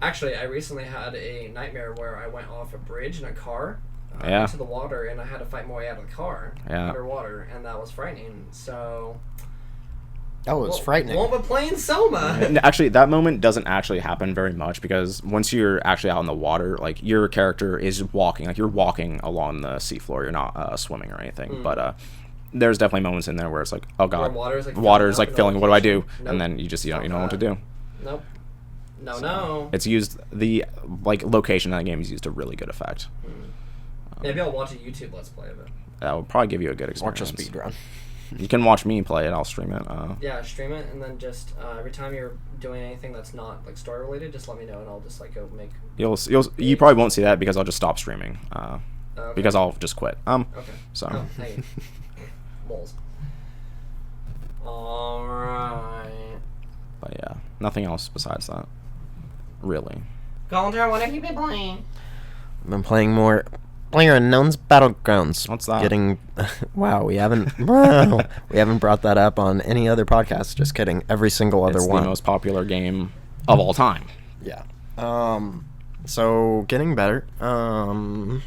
Actually, I recently had a nightmare where I went off a bridge in a car into the water, and I had to fight my way out of the car underwater, and that was frightening. So... Oh, it was frightening. Well, but playing SOMA. Actually, that moment doesn't actually happen very much, because once you're actually out in the water, like, your character is walking. Like, you're walking along the seafloor. You're not swimming or anything. But there's definitely moments in there where it's like, oh, God. Water's like filling. What do I do? Nope. And then you just, you don't know what to do. Nope. No. It's used, the, like, location in that game is used to really good effect. Maybe I'll watch a YouTube Let's Play of it. That would probably give you a good experience. Watch a speedrun. You can watch me play it. I'll stream it. Yeah, stream it, and then just every time you're doing anything that's not like story related, just let me know, and I'll just like go make. You probably won't see that because I'll just stop streaming. Okay. Because I'll just quit. Okay. So. Oh, hey. Moles. All right. But yeah, nothing else besides that. Really. Colter, what have you been playing? I've been playing more PlayerUnknown's Battlegrounds. What's that? Getting, wow, we haven't brought that up on any other podcast. Just kidding. Every single other It's one. the most popular game of all time. Yeah. So getting better. Oh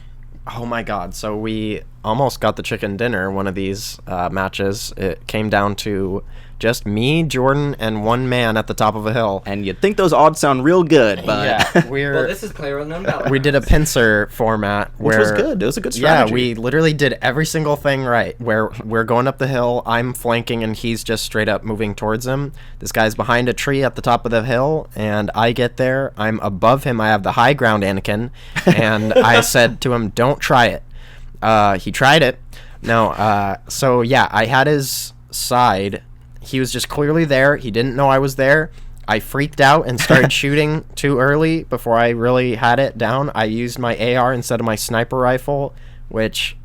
my God. So we almost got the chicken dinner one of these matches. It came down to just me, Jordan, and one man at the top of a hill. And you'd think those odds sound real good, but Well, this is PlayerUnknown Battlegrounds. we did a pincer format which where was good. It was a good strategy. yeah, we literally did every single thing right. Where we're going up the hill, I'm flanking, and he's just straight up moving towards him. This guy's behind a tree at the top of the hill, and I get there. I'm above him. I have the high ground, Anakin, and I said to him, "Don't try it." He tried it. No. So yeah, I had his side. He was just clearly there. He didn't know I was there. I freaked out and started shooting too early before I really had it down. I used my AR instead of my sniper rifle, which,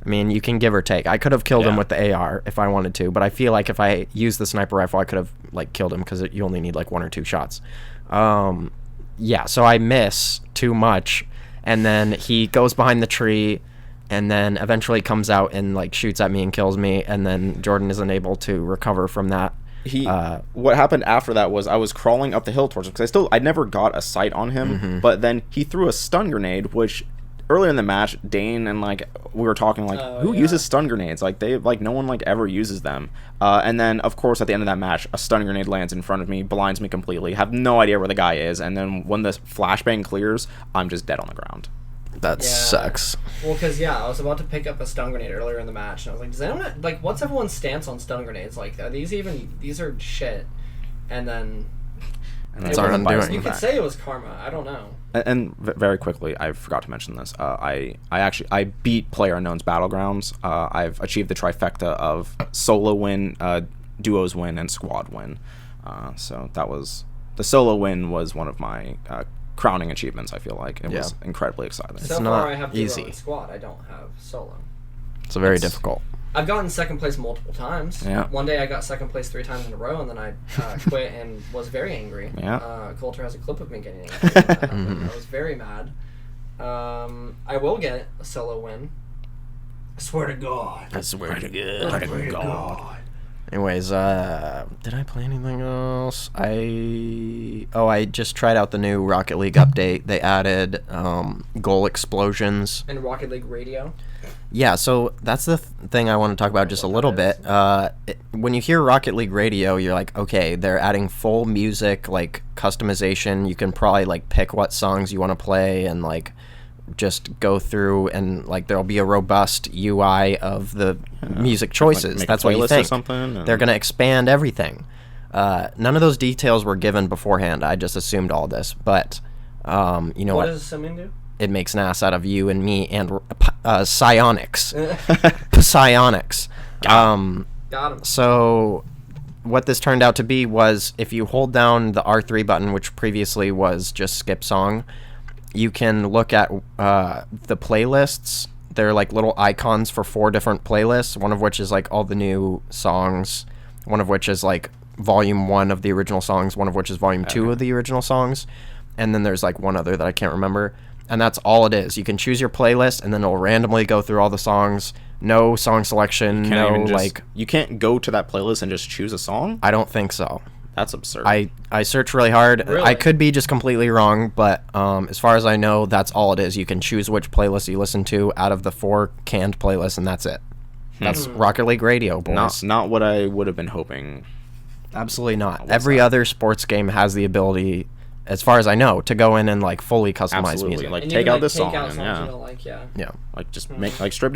I mean, you can give or take. I could have killed him with the AR if I wanted to, but I feel like if I used the sniper rifle, I could have like killed him because you only need like 1 or 2 shots. Yeah, so I miss too much, and then he goes behind the tree, and then eventually comes out and like shoots at me and kills me, and then Jordan isn't able to recover from that. What happened after that was I was crawling up the hill towards him because I never got a sight on him, but then he threw a stun grenade, which earlier in the match, Dane and like we were talking like, who uses stun grenades? Like no one like ever uses them. And then of course at the end of that match, a stun grenade lands in front of me, blinds me completely, have no idea where the guy is, and then when the flashbang clears, I'm just dead on the ground. That sucks. Well, because, I was about to pick up a stun grenade earlier in the match, and I was like, does anyone, like, what's everyone's stance on stun grenades? Like, are these are shit. And then... That's our undoing. You could say it was karma. I don't know. And very quickly, I forgot to mention this. I beat PlayerUnknown's Battlegrounds. I've achieved the trifecta of solo win, duos win, and squad win. So that was... The solo win was one of my... crowning achievements. I feel like it was incredibly exciting. So not far I have easy. Squad. I don't have solo. It's very difficult. I've gotten second place multiple times. Yeah. One day I got second place 3 times in a row, and then I quit and was very angry. Yeah. Colter has a clip of me getting angry. I was very mad. I will get a solo win. I swear to God. I swear to God. Anyways, did I play anything else? I just tried out the new Rocket League update. They added goal explosions. And Rocket League Radio. Yeah, so that's the thing I want to talk about just a little bit. When you hear Rocket League Radio, you're like, okay, they're adding full music, like customization. You can probably like pick what songs you want to play and like just go through, and like there'll be a robust UI of the music choices. Like that's what you think. They're going to expand everything. None of those details were given beforehand. I just assumed all this, but you know what? What does assuming do? It makes an ass out of you and me and psionics. Psionics. Got him. So what this turned out to be was if you hold down the R3 button, which previously was just skip song, you can look at the playlists. They're like little icons for 4 different playlists, one of which is like all the new songs, one of which is like volume 1 of the original songs, one of which is volume 2 of the original songs, and then there's like one other that I can't remember. And that's all it is. You can choose your playlist, and then it'll randomly go through all the songs. No song selection, You can't go to that playlist and just choose a song? I don't think so. That's absurd. I searched really hard. Really? I could be just completely wrong, but as far as I know, that's all it is. You can choose which playlist you listen to out of the 4 canned playlists, and that's it. That's Rocket League Radio, boys. Not what I would have been hoping. Absolutely not. Every other sports game has the ability, as far as I know, to go in and like fully customize music. Like And take you can, out this take song. out And, songs you don't like, Yeah. Like just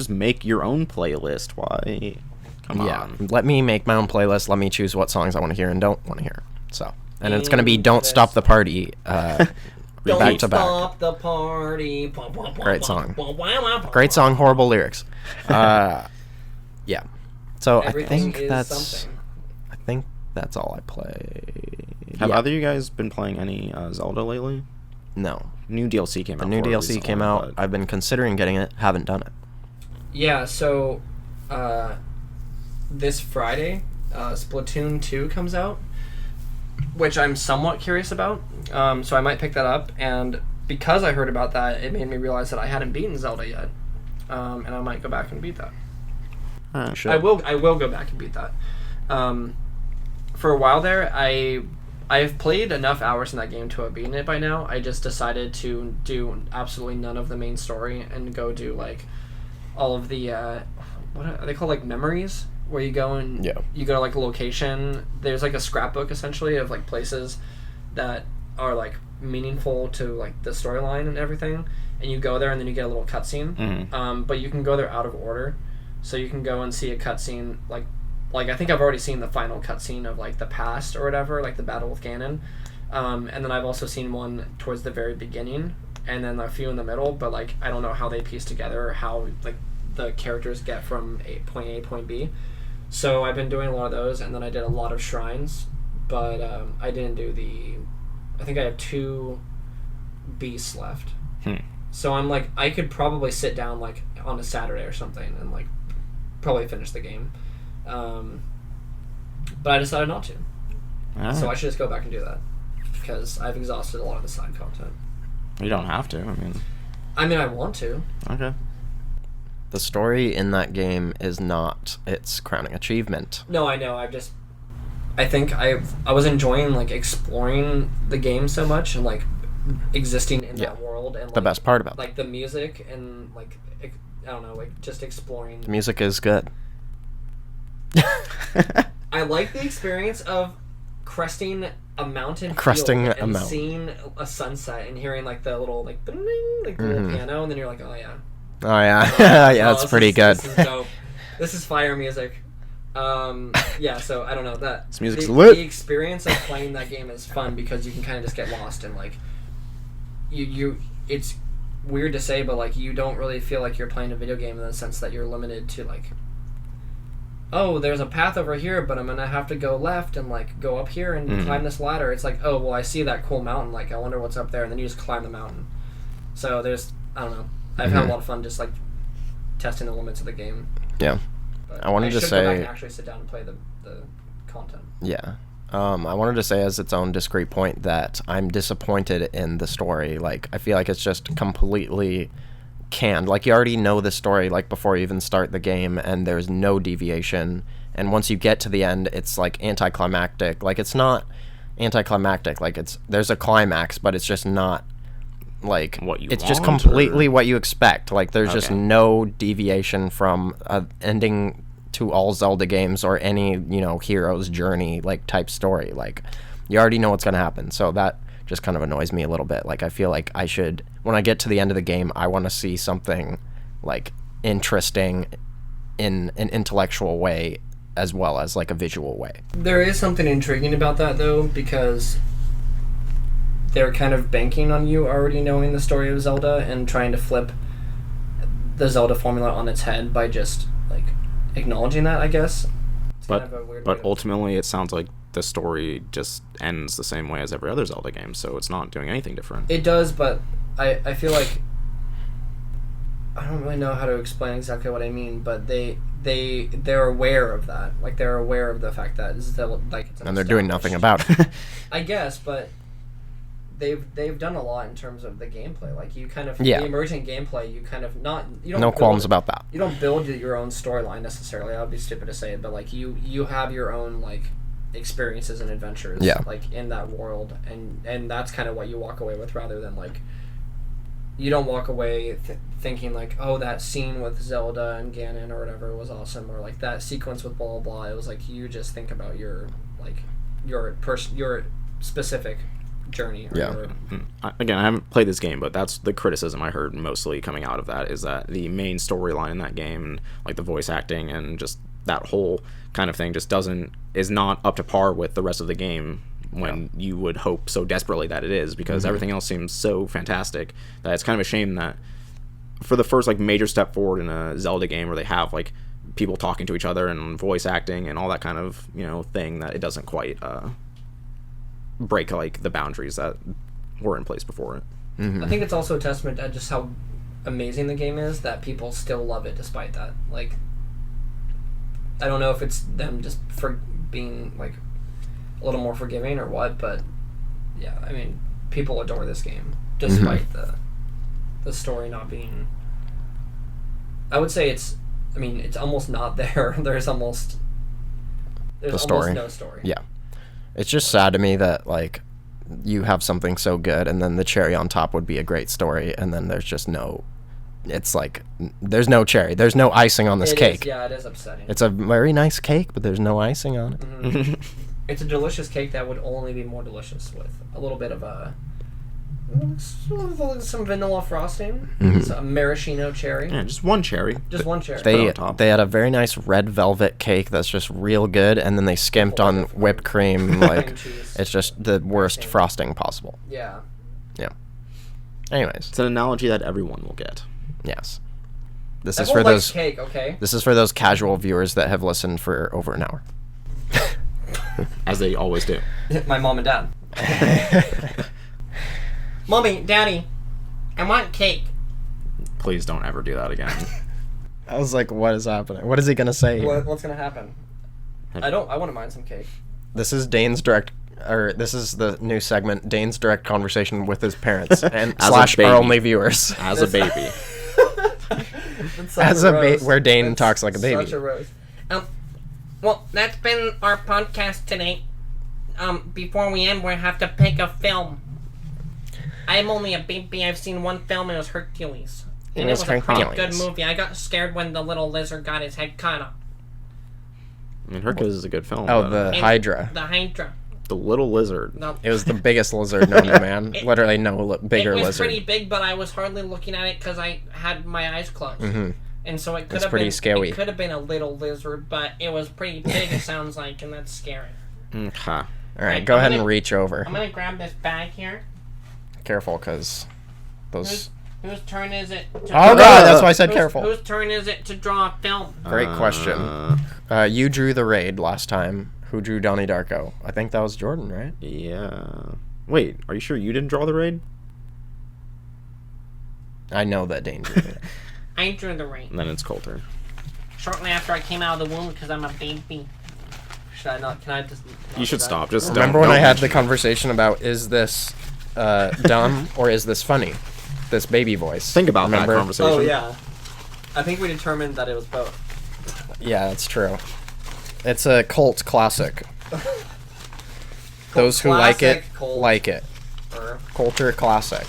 make your own playlist. Why? Come on. Let me make my own playlist. Let me choose what songs I want to hear and don't want to hear. So, and it's going to be Don't Stop the Party back to back. Stop the party. Great song. Great song, horrible lyrics. Yeah. So Everything I is think that's all I play. Have either of you guys been playing any Zelda lately? No. New DLC came out. The new for it DLC recently, came out. but- I've been considering getting it. Haven't done it. Yeah, so this Friday, Splatoon 2 comes out, which I'm somewhat curious about. So I might pick that up. And because I heard about that, it made me realize that I hadn't beaten Zelda yet, and I might go back and beat that. Sure. I will go back and beat that. For a while there, I've played enough hours in that game to have beaten it by now. I just decided to do absolutely none of the main story and go do like all of the what are they called, like memories, where you go and you go to like a location. There's like a scrapbook essentially of like places that are like meaningful to like the storyline and everything, and you go there and then you get a little cutscene. But you can go there out of order, so you can go and see a cutscene like I think I've already seen the final cutscene of like the past or whatever, like the battle with Ganon, and then I've also seen one towards the very beginning, and then a few in the middle. But like I don't know how they piece together, or how like the characters get from point A point B. So I've been doing a lot of those, and then I did a lot of shrines, but I didn't do I think I have 2 beasts left. So I'm like, I could probably sit down like on a Saturday or something and like probably finish the game. But I decided not to. So I should just go back and do that, because I've exhausted a lot of the side content. You don't have to. I mean, I want to. Okay. The story in that game is not its crowning achievement. No, I know. I think I was enjoying like exploring the game so much and like existing in that world, and like, the best part about like the music and like I don't know, like just exploring. The music is good. I like the experience of cresting a mountain, and seeing a sunset and hearing like the little like ding, like the little piano, and then you're like, oh yeah. Oh yeah, yeah, that's pretty good. This is dope. This is fire music. Yeah, so I don't know that this music's lit. The experience of playing that game is fun because you can kind of just get lost and like you. It's weird to say, but like you don't really feel like you're playing a video game in the sense that you're limited to like, oh, there's a path over here, but I'm gonna have to go left and like go up here and climb this ladder. It's like, oh well, I see that cool mountain. Like I wonder what's up there, and then you just climb the mountain. So I don't know. I've had a lot of fun just like testing the limits of the game. Yeah. But I wanted to should say go back and actually sit down and play the content. Yeah. I wanted to say as its own discrete point that I'm disappointed in the story. Like, I feel like it's just completely canned. Like, you already know the story, like, before you even start the game, and there's no deviation. And once you get to the end, it's, like, anticlimactic. Like, it's not anticlimactic. Like, there's a climax, but it's just not, like, it's just completely what you expect. Like, there's just no deviation from ending to all Zelda games or any, hero's journey, like, type story. Like, you already know what's going to happen. So that just kind of annoys me a little bit. Like, I feel like I should, when I get to the end of the game, I want to see something, like, interesting in an intellectual way as well as, like, a visual way. There is something intriguing about that, though, because they're kind of banking on you already knowing the story of Zelda and trying to flip the Zelda formula on its head by just, like, acknowledging that, I guess. It's but kind of a weird but ultimately, it sounds like the story just ends the same way as every other Zelda game, so it's not doing anything different. It does, but I feel like I don't really know how to explain exactly what I mean, but they're aware of that. Like, they're aware of the fact that Zelda, like, it's and they're doing nothing about it. I guess, but they've done a lot in terms of the gameplay. Like, you kind of the emergent gameplay, you kind of you don't qualms about that. You don't build your own storyline necessarily. That would be stupid to say it, but like you have your own like experiences and adventures like in that world, and that's kind of what you walk away with, rather than like you don't walk away thinking like, oh, that scene with Zelda and Ganon or whatever was awesome, or like that sequence with blah blah blah. It was like you just think about your specific journey. Again, I haven't played this game, but that's the criticism I heard mostly coming out of that, is that the main storyline in that game, and like the voice acting and just that whole kind of thing, just is not up to par with the rest of the game, when you would hope so desperately that it is, because everything else seems so fantastic that it's kind of a shame that for the first like major step forward in a Zelda game where they have like people talking to each other and voice acting and all that kind of thing, that it doesn't quite break like the boundaries that were in place before it. I think it's also a testament to just how amazing the game is that people still love it despite that. Like, I don't know if it's them just for being like a little more forgiving or what, but yeah, I mean, people adore this game. despite the story not being. I would say it's almost not there. There's almost no story. Yeah. It's just sad to me that, like, you have something so good, and then the cherry on top would be a great story, and then there's just no... It's like, there's no cherry. There's no icing on this cake. It is upsetting. It's a very nice cake, but there's no icing on it. Mm-hmm. It's a delicious cake that would only be more delicious with a little bit of some vanilla frosting, some maraschino cherry. Yeah, just one cherry. Just one cherry. They had a very nice red velvet cake that's just real good, and then they skimped on whipped cream. Like, it's just the worst frosting possible. Yeah. Yeah. Anyways. It's an analogy that everyone will get. Yes. This Everyone is for likes those cake, okay? This is for those casual viewers that have listened for over an hour. As they always do. My mom and dad. Mommy, Daddy, I want cake. Please don't ever do that again. I was like, what is happening? What is he going to say? What's going to happen? I wouldn't mind some cake. This is this is the new segment, Dane's direct conversation with his parents and / our only viewers. As a baby. Where Dane talks like a baby. Such a rose. Well, that's been our podcast today. Before we end, we have to pick a film. I'm only a baby. I've seen one film, and it was Hercules. And it was a pretty good movie. I got scared when the little lizard got his head cut off. I mean, Hercules is a good film. Oh, the Hydra. The Hydra. The little lizard. No. It was the biggest lizard known to man. Literally no bigger lizard. It was pretty big, but I was hardly looking at it because I had my eyes closed. Mm-hmm. And so it could have pretty been scary. It could have been a little lizard, but it was pretty big, it sounds like, and that's scary. Okay. All right, go ahead and reach over. I'm going to grab this bag here. Careful, because those... Whose turn is it to God, that's why I said careful. Whose turn is it to draw a film? Great question. You drew the raid last time. Who drew Donnie Darko? I think that was Jordan, right? Yeah. Wait, are you sure you didn't draw the raid? I know that Dane drew it. I drew the raid. And then it's Colter. Shortly after I came out of the womb because I'm a baby. Should I not? Can I just... You should stop. Just remember when I had the conversation about, is this dumb or is this funny? This baby voice. Think about that conversation. Oh, yeah. I think we determined that it was both. Yeah, that's true. It's a cult classic. Those who like it, like it. Colter classic.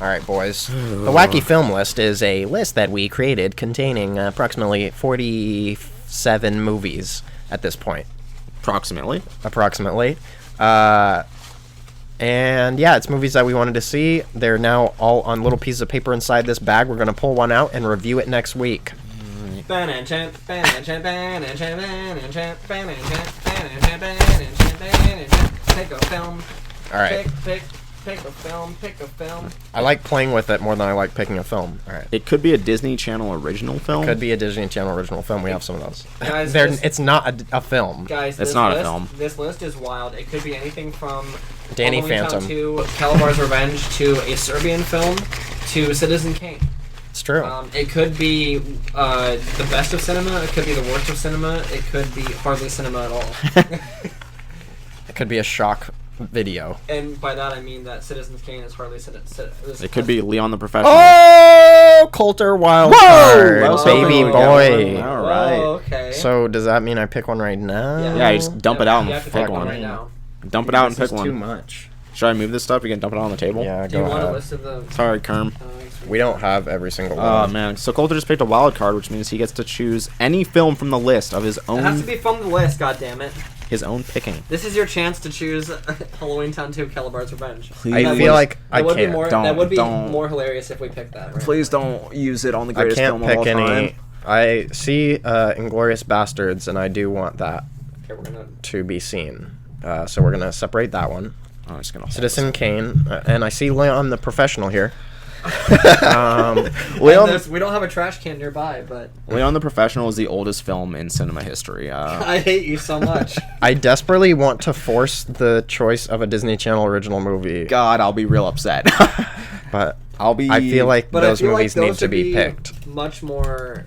Alright, boys. The Wacky Film List is a list that we created containing approximately 47 movies at this point. Approximately. And yeah, it's movies that we wanted to see. They're now all on little pieces of paper inside this bag. We're going to pull one out and review it next week. Take a film. All right. Pick a film. I like playing with it more than I like picking a film. All right. It could be a Disney Channel original film. Could be a Disney Channel original film. We have some of those. Guys, it's not a film. Guys, it's not a film. This list is wild. It could be anything from Danny Phantom to Calabar's Revenge to a Serbian film to Citizen Kane. It's true. It could be the best of cinema. It could be the worst of cinema. It could be hardly cinema at all. It could be a shock video. And by that I mean that Citizen Kane is hardly It could be Leon the Professional. Oh, Colter wild card, baby boy. All right. Oh, okay. So does that mean I pick one right now? Yeah, you just dump it out and pick one. right now. Dump it out and pick one. Too much. Should I move this stuff? You can dump it out on the table. Yeah, Do you go want ahead. a list of the? Sorry, Kerm. We don't have every single one. Oh man, so Colter just picked a wild card, which means he gets to choose any film from the list of his own. It has to be from the list. God damn it! His own picking. This is your chance to choose Halloween Town 2: Calabar's Revenge. I feel like I can't. That would be more hilarious if we picked that. Right? Please don't use it on the greatest film of all time. I can't pick any. I see Inglourious Bastards, and I do want that to be seen. So we're gonna separate that one. I'm just gonna Citizen Kane, and I see Leon the Professional here. Leon, we don't have a trash can nearby, but Leon the Professional is the oldest film in cinema history. I hate you so much. I desperately want to force the choice of a Disney Channel original movie. God, I'll be real upset. But I feel like those movies need to be picked. Much more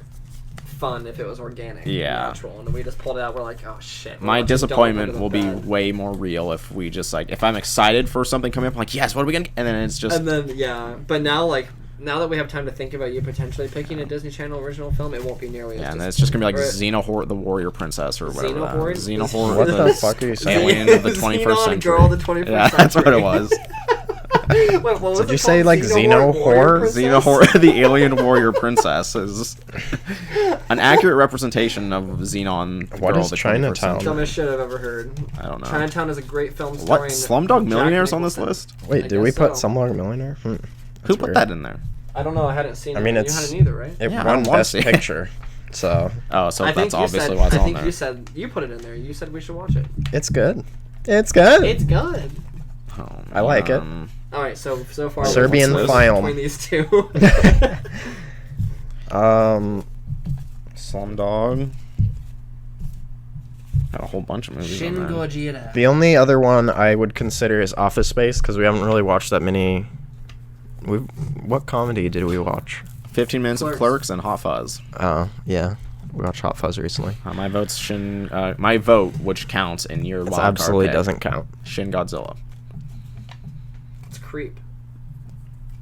fun if it was organic, Yeah. natural, and we just pulled it out. We're like, oh shit. we're My watching disappointment Don't will Look be at the Bed. way more real if we just like if I'm excited for something coming up, I'm like, yes, what are we gonna? And then it's just And then yeah, but now that we have time to think about you potentially picking a Disney Channel original film, it won't be nearly as. yeah, and then it's just gonna be like or- Xenohort the Warrior Princess or whatever. Xenohort? Xenohort. What the the fuck are you saying? Alien of the 21st Xenon century. Girl of the 21st Yeah, that's what it century. was. Wait, what was Did it you say, called? like, Xenohort Xeno Warrior Whore? Princess? Xenohort, the Alien Warrior Princess, is an accurate representation of Xenon. The What girl is of the 21st Chinatown? century. Dumbest shit I've ever heard. I don't know. Chinatown is a great film What? starring Slumdog Jack Millionaires on this Nicholson. list? Wait, I did we guess put so. Slumdog Millionaire? Who That's put weird. that in there? I don't know. I hadn't seen it. I mean, You it's- hadn't either, right? It Yeah, I won wanna Best see it. Picture, so Oh, so I that's think you obviously said, why it's I on think there. you said you put it in there. You said we should watch it. it's good. It's good. It's good. Oh, I like it. All right, so far Serbian what's the film. between these two. Slumdog. Got a whole bunch of movies on Shin there. Gojira. The only other one I would consider is Office Space because we haven't really watched that many. What comedy did we watch? 15 minutes Clerks. of Clerks and Hot Fuzz. Oh, yeah. We watched Hot Fuzz recently. My vote's Shin. My vote, which counts in your It wild card absolutely pick, doesn't count. Shin Godzilla. It's Creep.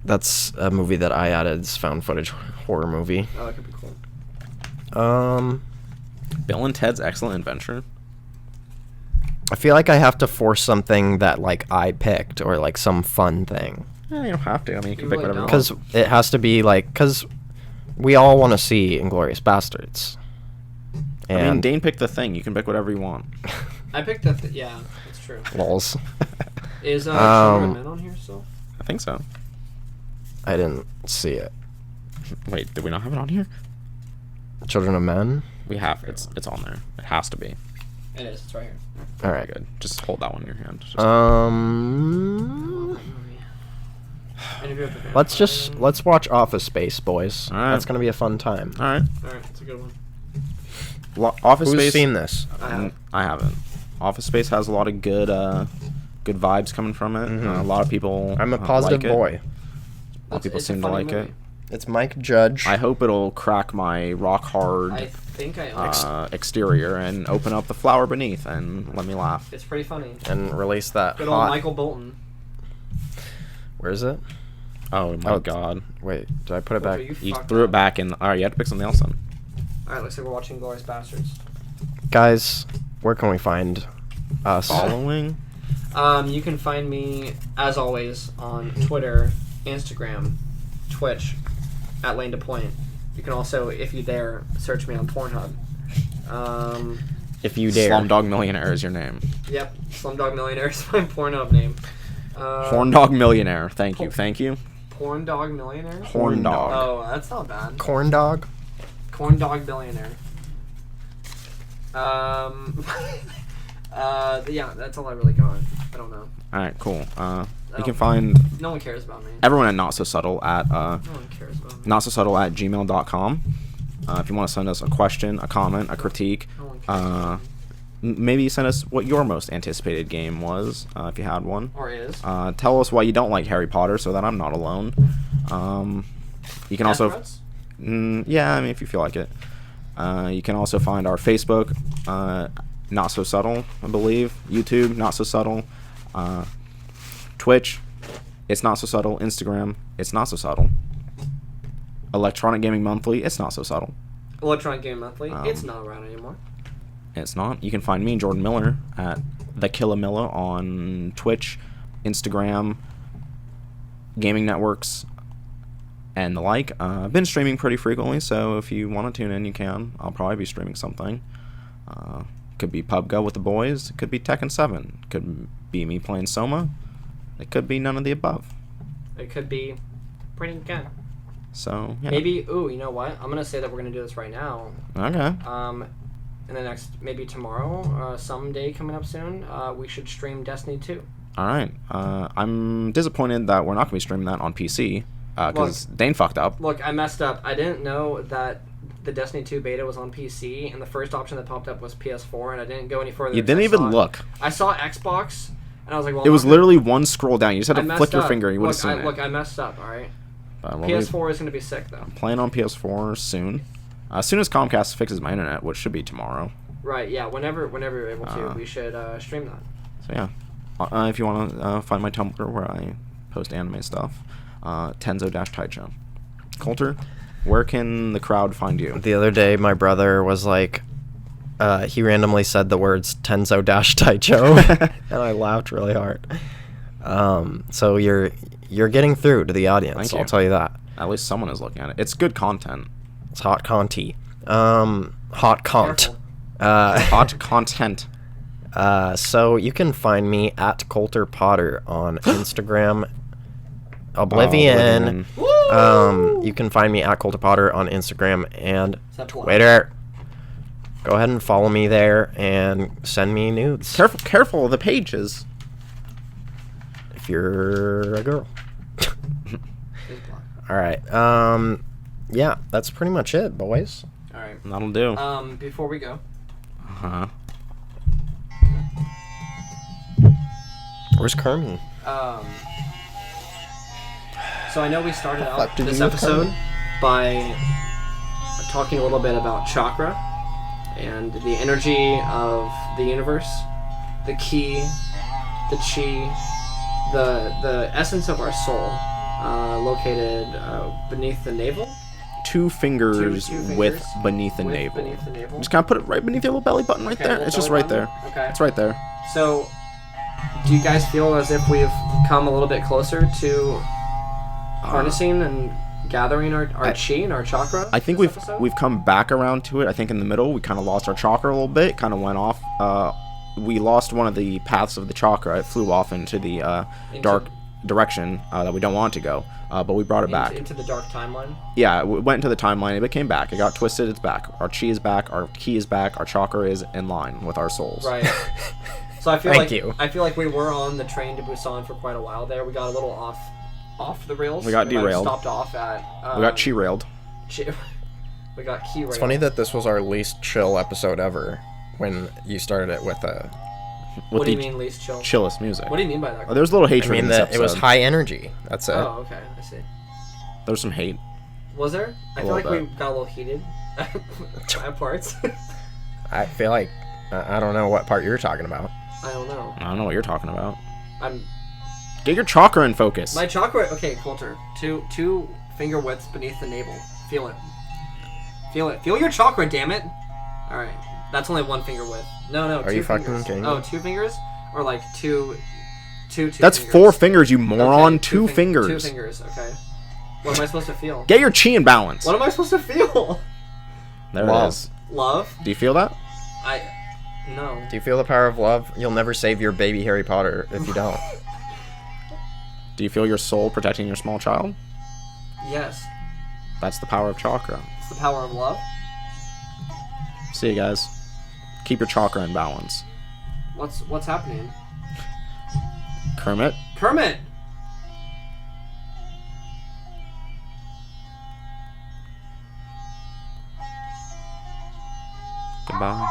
That's a movie that I added. It's found footage horror movie. Oh, that could be cool. Bill and Ted's Excellent Adventure. I feel like I have to force something that like I picked or like some fun thing Yeah, you don't have to. I mean, you can You pick really whatever. don't. you want. because it has to be like because we all want to see Inglourious Bastards. I mean, And Dane picked the thing. You can pick whatever you want. I picked that. Yeah, that's true. lols. Is Children of Um, Men on here still? I think so. I didn't see it. Wait, did we not have it on here? Children of Men. We have. It's on there. It has to be. It is. It's right here. All Very right. good. Just hold that one in your hand. Just, let's watch Office Space, boys. All right. That's gonna be a fun time. all right. All right, it's a good one. Office Who's Space. seen this? I haven't. Office Space has a lot of good vibes coming from it. Mhm. A lot of people. I'm a positive like it. boy. A lot of people It's a seem to funny like movie. it. It's Mike Judge. I hope it'll crack my rock hard I think I own it. exterior and open up the flower beneath and let me laugh. It's pretty funny. and release that Good old hot. Michael Bolton. Where is it? Oh my Oh, god. Wait, did I put it Bolton, back? You fucked threw up. it back in. Alright, you had to pick something else then. All right, looks like we're watching Glorious Bastards. Guys, where can we find us? Following? You can find me, as always, on Twitter, Instagram, Twitch, at Lane to Point. You can also, if you dare, search me on Pornhub. If you dare. Slumdog Millionaire is your name. Yep, Slumdog Millionaire is my Pornhub name. Horn Dog Millionaire. Thank you. Thank you. Porn Dog Millionaire? Horn Dog. Oh, that's not bad. Corn dog? Corn Dog Billionaire. Yeah, that's all I really got. I don't know. Alright, cool. You Oh. can find No one cares about me. everyone at Not So Subtle at No one cares about me. notsosubtle@gmail.com. If you want to send us a question, a comment, a critique, No one cares about me. maybe send us what your most anticipated game was, if you had one. Or is. Tell us why you don't like Harry Potter so that I'm not alone. You can also... Threats? yeah, I mean, if you feel like it. You can also find our Facebook, Not So Subtle, I believe. YouTube, Not So Subtle. Twitch, It's Not So Subtle. Instagram, It's Not So Subtle. Electronic Gaming Monthly, It's Not So Subtle. Electronic Game Monthly. Um, It's not around anymore. It's not. You can find me, Jordan Miller, at The Killamilla on Twitch, Instagram, gaming networks, and the like. I've been streaming pretty frequently, so if you want to tune in, you can. I'll probably be streaming something. Could be PUBG with the boys. It could be Tekken 7. Could be me playing SOMA. It could be none of the above. It could be pretty good. So, yeah. Maybe, ooh, you know what? I'm going to say that we're going to do this right now. Okay. In the next, maybe tomorrow, someday coming up soon, we should stream Destiny 2. Alright. I'm disappointed that we're not going to be streaming that on PC. Because Dane fucked up. Look, I messed up. I didn't know that the Destiny 2 beta was on PC, and the first option that popped up was PS4, and I didn't go any further. You didn't even look. I saw Xbox, and I was like, well, It was literally one scroll down. You just had I to messed flick your up. finger and you would have seen it. Look, I messed up, alright? But we'll be PS4 is going to be sick, though. playing on PS4 soon. As soon as Comcast fixes my internet, which should be tomorrow. Right. Yeah. Whenever you're able to, we should stream that. So yeah, if you want to find my Tumblr where I post anime stuff, Tenzo-Taicho. Colter, where can the crowd find you? The other day, my brother was like, he randomly said the words Tenzo-Taicho, and I laughed really hard. So you're getting through to the audience. Thank you. I'll tell you that. At least someone is looking at it. It's good content. It's hot content. Hot cont. Hot content. So you can find me at Colter Potter on Instagram. Oblivion. You can find me at Colter Potter on Instagram and Twitter. Go ahead and follow me there and send me nudes. Careful of the pages. If you're a girl. All right. Yeah, that's pretty much it, boys. All right. That'll do. Before we go. Uh-huh. Where's Kermie? So I know we started fuck out did this you do, episode Kermit? by talking a little bit about chakra and the energy of the universe, the ki, the chi, the essence of our soul, located beneath the navel. Two fingers, Two fingers with beneath the navel. Beneath the navel. Just kind of put it right beneath your little belly button right there. little It's just belly right button. there. Okay. It's right there. So, do you guys feel as if we've come a little bit closer to harnessing and gathering our chi and our chakra? I think this episode? we've come back around to it. I think in the middle we kind of lost our chakra a little bit. Kind of went off. We lost one of the paths of the chakra. It flew off into the dark direction that we don't want to go. But we brought it back. Into the dark timeline? Yeah, it went into the timeline. It came back. It got twisted. It's back. Our chi is back. Our ki is back. Our chakra is in line with our souls. Right. So I feel Thank you. I feel like we were on the train to Busan for quite a while there. We got a little off the rails. We got might have derailed. Stopped off at. We got chi railed. We got key railed. It's funny that this was our least chill episode ever when you started it with a... What do you mean least chill? Chillest music. What do you mean by that? There's a little I hatred mean, in this that it was episode. high energy. That's it. Oh, okay. I see. There's some hate. Was there? I feel like little we got a little heated at parts. I feel like... I don't know what part you're talking about. I don't know. I don't know what you're talking about. I'm... Get your chakra in focus. My chakra... Okay, Colter. Two finger widths beneath the navel. Feel it. Feel it. Feel your chakra, damn it. Alright. That's only one finger width. No, Are two you fingers. fucking kidding me? Oh, 2 fingers? Or like two That's fingers. 4 fingers, you moron. Okay, Two fingers. 2 fingers, okay. What am I supposed to feel? Get your chi in balance. What am I supposed to feel? There Love. it is. Love? Do you feel that? No. Do you feel the power of love? You'll never save your baby Harry Potter if you don't. Do you feel your soul protecting your small child? Yes. That's the power of chakra. It's the power of love. See you guys. Keep your chakra in balance. What's happening? Kermit? Kermit! Goodbye.